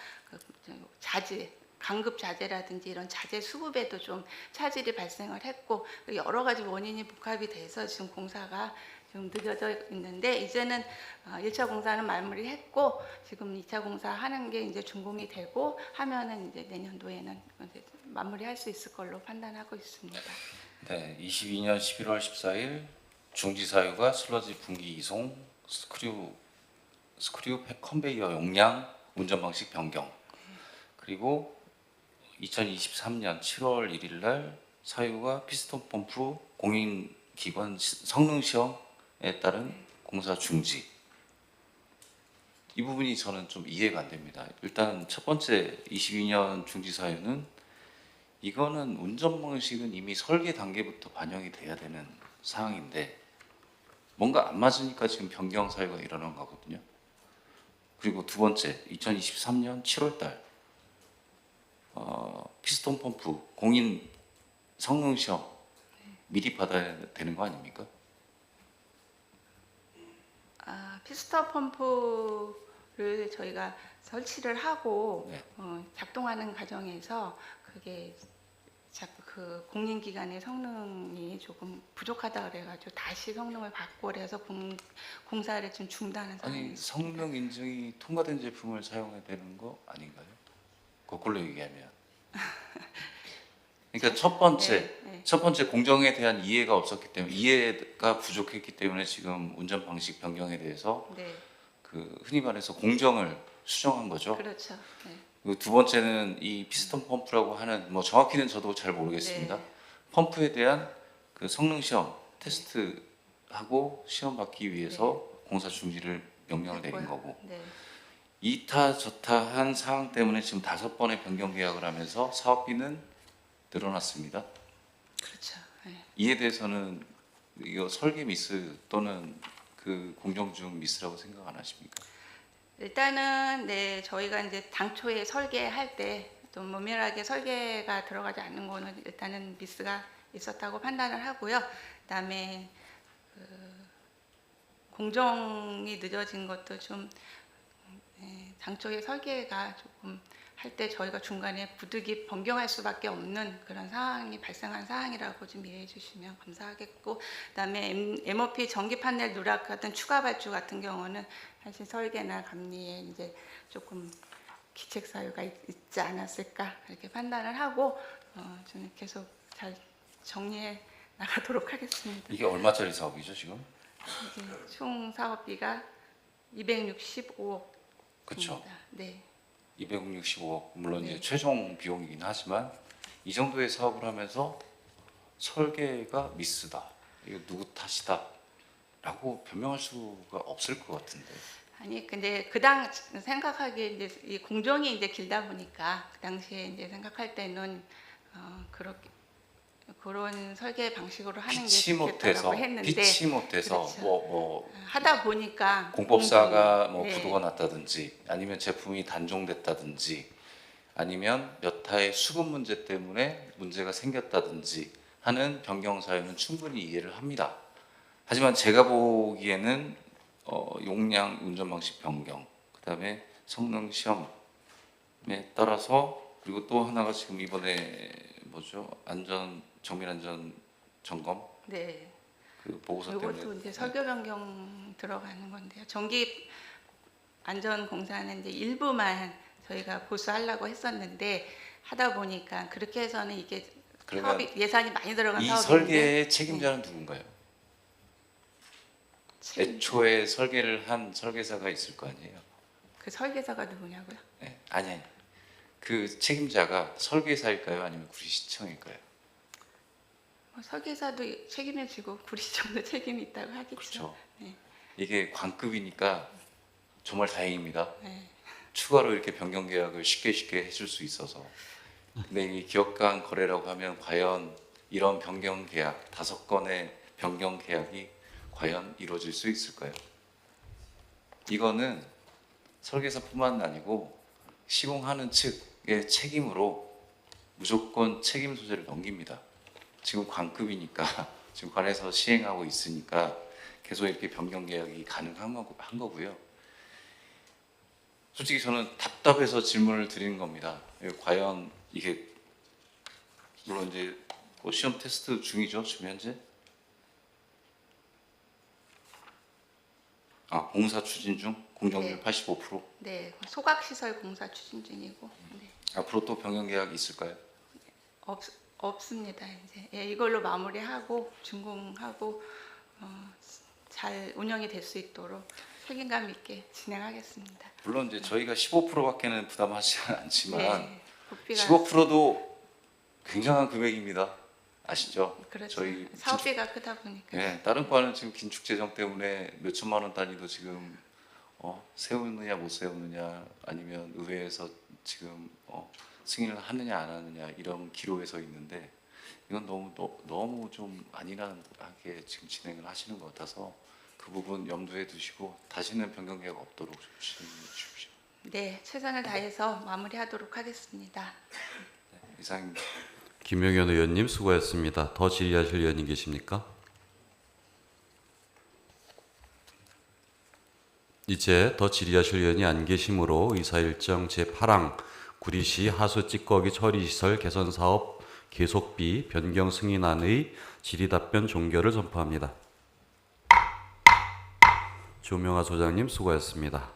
자재, 강급 자재라든지 이런 자재 수급에도 좀 차질이 발생을 했고, 여러 가지 원인이 복합이 돼서 지금 공사가 좀 늦어져 있는데, 이제는 1차 공사는 마무리했고 지금 2차 공사 하는 게 이제 준공이 되고 하면은 이제 내년도에는 이제 마무리할 수 있을 걸로 판단하고 있습니다. 네, 22년 11월 14일 중지 사유가 슬러지 분기 이송, 스크류 컨베이어 용량 운전 방식 변경, 그리고 2023년 7월 1일 날 사유가 피스톤 펌프 공인기관 성능 시험에 따른 공사 중지. 이 부분이 저는 좀 이해가 안 됩니다. 일단 첫 번째 22년 중지 사유는 이거는 운전 방식은 이미 설계 단계부터 반영이 돼야 되는 사항인데 뭔가 안 맞으니까 지금 변경 사유가 일어난 거거든요. 그리고 두 번째 2023년 7월 달 피스톤 펌프 공인 성능 시험 미리 받아야 되는 거 아닙니까? 피스톤 펌프를 저희가 설치를 하고 네. 작동하는 과정에서 그게 그 공인기관의 성능이 조금 부족하다 그래가지고 다시 성능을 받고 그래서 공사를 좀 중단한 상황입니다. 아니 성능 인증이 통과된 제품을 사용해야 되는 거 아닌가요? 거꾸로 얘기하면. 그러니까 첫 번째 공정에 대한 이해가 없었기 때문에 이해가 부족했기 때문에 지금 운전 방식 변경에 대해서 네, 그 흔히 말해서 공정을 수정한 거죠. 그렇죠. 네. 그리고 두 번째는 이 피스톤 펌프라고 하는 뭐 정확히는 저도 잘 모르겠습니다. 네. 펌프에 대한 그 성능 시험 테스트하고 시험 받기 위해서 공사 중지를 명령을 내린 했고요. 거고, 네. 이타 저타한 사항 때문에 지금 5번의 변경 계약을 하면서 사업비는 늘어났습니다. 그렇죠. 네. 이에 대해서는 이거 설계 미스 또는 그 공정 중 미스라고 생각 안 하십니까? 일단은 네, 저희가 이제 당초에 설계할 때 좀 면밀하게 설계가 들어가지 않는 거는 일단은 미스가 있었다고 판단을 하고요. 그다음에 공정이 늦어진 것도 좀 당초에 설계가 조금 할 때 저희가 중간에 부득이 변경할 수밖에 없는 그런 상황이 발생한 사항이라고 좀 이해해 주시면 감사하겠고, 그다음에 MOP 전기 판넬 누락 같은 추가 발주 같은 경우는 사실 설계나 감리에 이제 조금 기책 사유가 있지 않았을까 이렇게 판단을 하고 저는 계속 잘 정리해 나가도록 하겠습니다. 이게 얼마짜리 사업이죠 지금? 이제 총 사업비가 265억. 그렇죠. 네. 265억 물론 네. 이제 최종 비용이긴 하지만 이 정도의 사업을 하면서 설계가 미스다, 이거 누구 탓이다라고 변명할 수가 없을 것 같은데. 아니 근데 그당 생각하기에 이제 이 공정이 이제 길다 보니까 그 당시에 이제 생각할 때는 그렇게 그런 설계 방식으로 하는 게 피치 못해서 좋겠다라고 했는데 그렇죠. 뭐 하다 보니까 공법사가 뭐 네. 부도가 났다든지 아니면 제품이 단종됐다든지 아니면 몇 타의 수급 문제 때문에 문제가 생겼다든지 하는 변경 사유는 충분히 이해를 합니다. 하지만 제가 보기에는 용량 운전 방식 변경, 그다음에 성능 시험에 따라서, 그리고 또 하나가 지금 이번에 뭐죠? 정밀 안전 점검 네. 그 보고서 때문에. 이것도 이제 설계 변경 들어가는 건데요. 전기 안전 공사는 이제 일부만 저희가 보수하려고 했었는데 하다 보니까 그렇게 해서는 이게 그러면 사업이 예산이 많이 들어간 이 사업인데 설계의 책임자는 누군가요? 애초에 설계를 한 설계사가 있을 거 아니에요? 그 설계사가 누구냐고요? 네, 아니. 그 책임자가 설계사일까요? 아니면 구리시청일까요? 설계사도 책임을 지고 구리시청도 책임이 있다고 하겠죠. 그렇죠. 네. 이게 관급이니까 정말 다행입니다. 네. 추가로 이렇게 변경 계약을 쉽게 해줄 수 있어서. 근데 이 기업 간 거래라고 하면 과연 이런 변경 계약 5건의 변경 계약이 과연 이루어질 수 있을까요? 이거는 설계사뿐만 아니고 시공하는 측의 책임으로 무조건 책임 소재를 넘깁니다. 지금 관급이니까 지금 관에서 시행하고 있으니까 계속 이렇게 변경 계약이 가능한 거고요. 솔직히 저는 답답해서 질문을 드리는 겁니다. 과연 이게 물론 이제 시험 테스트 중이죠, 지금 현재. 공사 추진 중, 공정률 네. 85%. 네, 소각시설 공사 추진 중이고 네. 앞으로 또 변경 계약이 있을까요? 없습니다. 이제 이걸로 마무리하고 준공하고 잘 운영이 될 수 있도록 책임감 있게 진행하겠습니다. 물론 이제 저희가 15%밖에는 부담하지 않지만 네, 국비가 15%도 굉장한 금액입니다. 아시죠? 그렇죠. 저희 사업비가 크다 보니까. 네, 다른 과는 지금 긴축 재정 때문에 몇 천만 원 단위도 지금 세우느냐 못 세우느냐, 아니면 의회에서 지금 승인을 하느냐 안 하느냐 이런 기로에 서 있는데, 이건 너무 좀 안일하게 지금 진행을 하시는 것 같아서 그 부분 염두에 두시고 다시는 변경 계약 없도록 좀 진행해 주십시오. 네, 최선을 다해서 마무리하도록 하겠습니다. 네, 이상입니다. 김용현 의원님 수고했습니다. 더 질의하실 의원님 계십니까? 이제 더 질의하실 의원이 안 계시므로 의사일정 제8항 구리시 하수 찌꺼기 처리시설 개선사업 계속비 변경 승인안의 질의답변 종결을 선포합니다. 조명하 소장님 수고했습니다.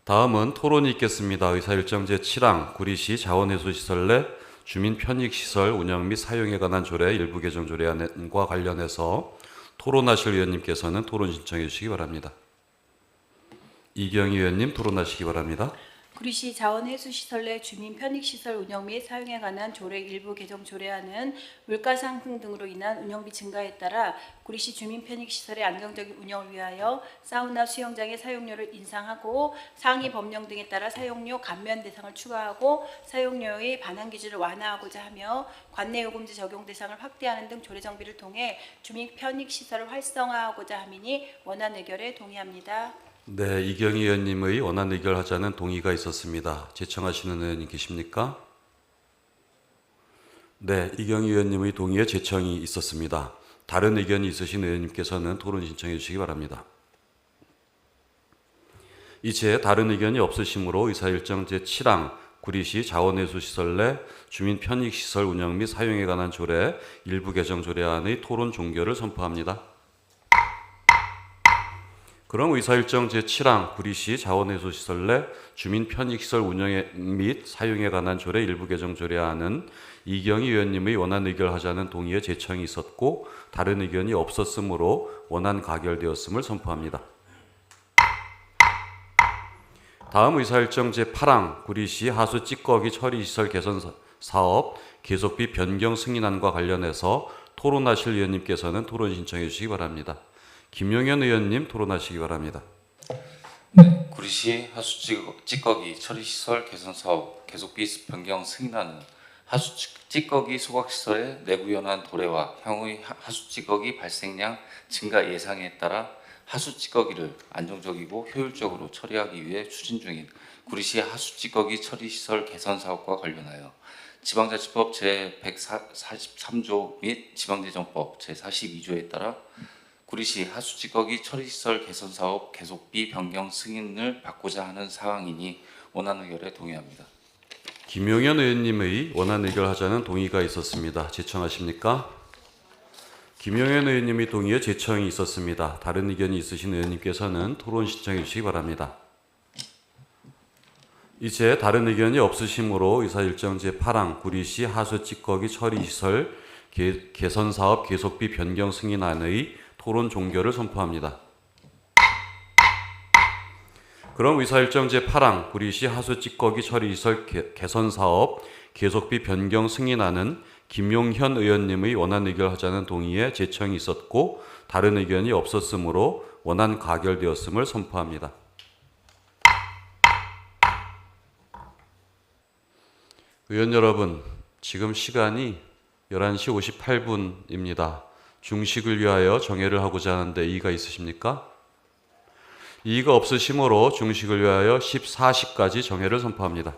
다음은 토론이 있겠습니다. 의사일정 제7항 구리시 자원해수시설 내 주민 편익시설 운영 및 사용에 관한 조례 일부 개정 조례안과 관련해서 토론하실 의원님께서는 토론 신청해 주시기 바랍니다. 이경희 의원님 토론하시기 바랍니다. 구리시 자원해수시설 내 주민 편익시설 운영 및 사용에 관한 조례 일부 개정 조례안은 물가 상승 등으로 인한 운영비 증가에 따라 구리시 주민 편익시설의 안정적인 운영을 위하여 사우나 수영장의 사용료를 인상하고 상위 법령 등에 따라 사용료 감면 대상을 추가하고 사용료의 반환 기준을 완화하고자 하며 관내 요금제 적용 대상을 확대하는 등 조례 정비를 통해 주민 편익시설을 활성화하고자 함이니 원안 의결에 동의합니다. 네, 이경희 의원님의 원안 의결하자는 동의가 있었습니다. 제청하시는 의원님 계십니까? 네, 이경희 의원님의 동의에 제청이 있었습니다. 다른 의견이 있으신 의원님께서는 토론 신청해 주시기 바랍니다. 이제 다른 의견이 없으시므로 의사일정 제7항 구리시 자원해수시설 내 주민 편익시설 운영 및 사용에 관한 조례 일부 개정 조례안의 토론 종결을 선포합니다. 그럼 의사일정 제7항 구리시 자원해수시설 내 주민 편익시설 운영 및 사용에 관한 조례 일부 개정 조례안은 이경희 의원님의 원안 의결하자는 동의에 제청이 있었고 다른 의견이 없었으므로 원안 가결되었음을 선포합니다. 다음 의사일정 제8항 구리시 하수 찌꺼기 처리시설 개선 사업 계속비 변경 승인안과 관련해서 토론하실 의원님께서는 토론 신청해 주시기 바랍니다. 김용현 의원님 토론하시기 바랍니다. 네, 구리시 하수 찌꺼기 처리시설 개선 사업 계속비 변경 승인안은 하수 찌꺼기 소각시설의 내부 연한 도래와 향후의 하수 찌꺼기 발생량 증가 예상에 따라 하수 찌꺼기를 안정적이고 효율적으로 처리하기 위해 추진 중인 구리시 하수 찌꺼기 처리시설 개선 사업과 관련하여 지방자치법 제143조 및 지방재정법 제42조에 따라 구리시 하수찌꺼기 처리시설 개선 사업 계속비 변경 승인을 받고자 하는 사항이니 원안 의결에 동의합니다. 김용현 의원님의 원안 의결하자는 동의가 있었습니다. 제청하십니까? 김용현 의원님의 동의에 제청이 있었습니다. 다른 의견이 있으신 의원님께서는 토론 신청해 주시기 바랍니다. 이제 다른 의견이 없으시므로 의사일정 제8항 구리시 하수찌꺼기 처리시설 개선사업 계속비 변경 승인안의 토론 종결을 선포합니다. 그럼 의사일정 제8항 구리시 하수찌꺼기 처리시설 개선사업 계속비 변경 승인안은 김용현 의원님의 원안 의결하자는 동의에 제청이 있었고 다른 의견이 없었으므로 원안 가결되었음을 선포합니다. 의원 여러분, 지금 시간이 11시 58분입니다. 중식을 위하여 정회를 하고자 하는데 이의가 있으십니까? 이의가 없으시므로 중식을 위하여 14시까지 정회를 선포합니다.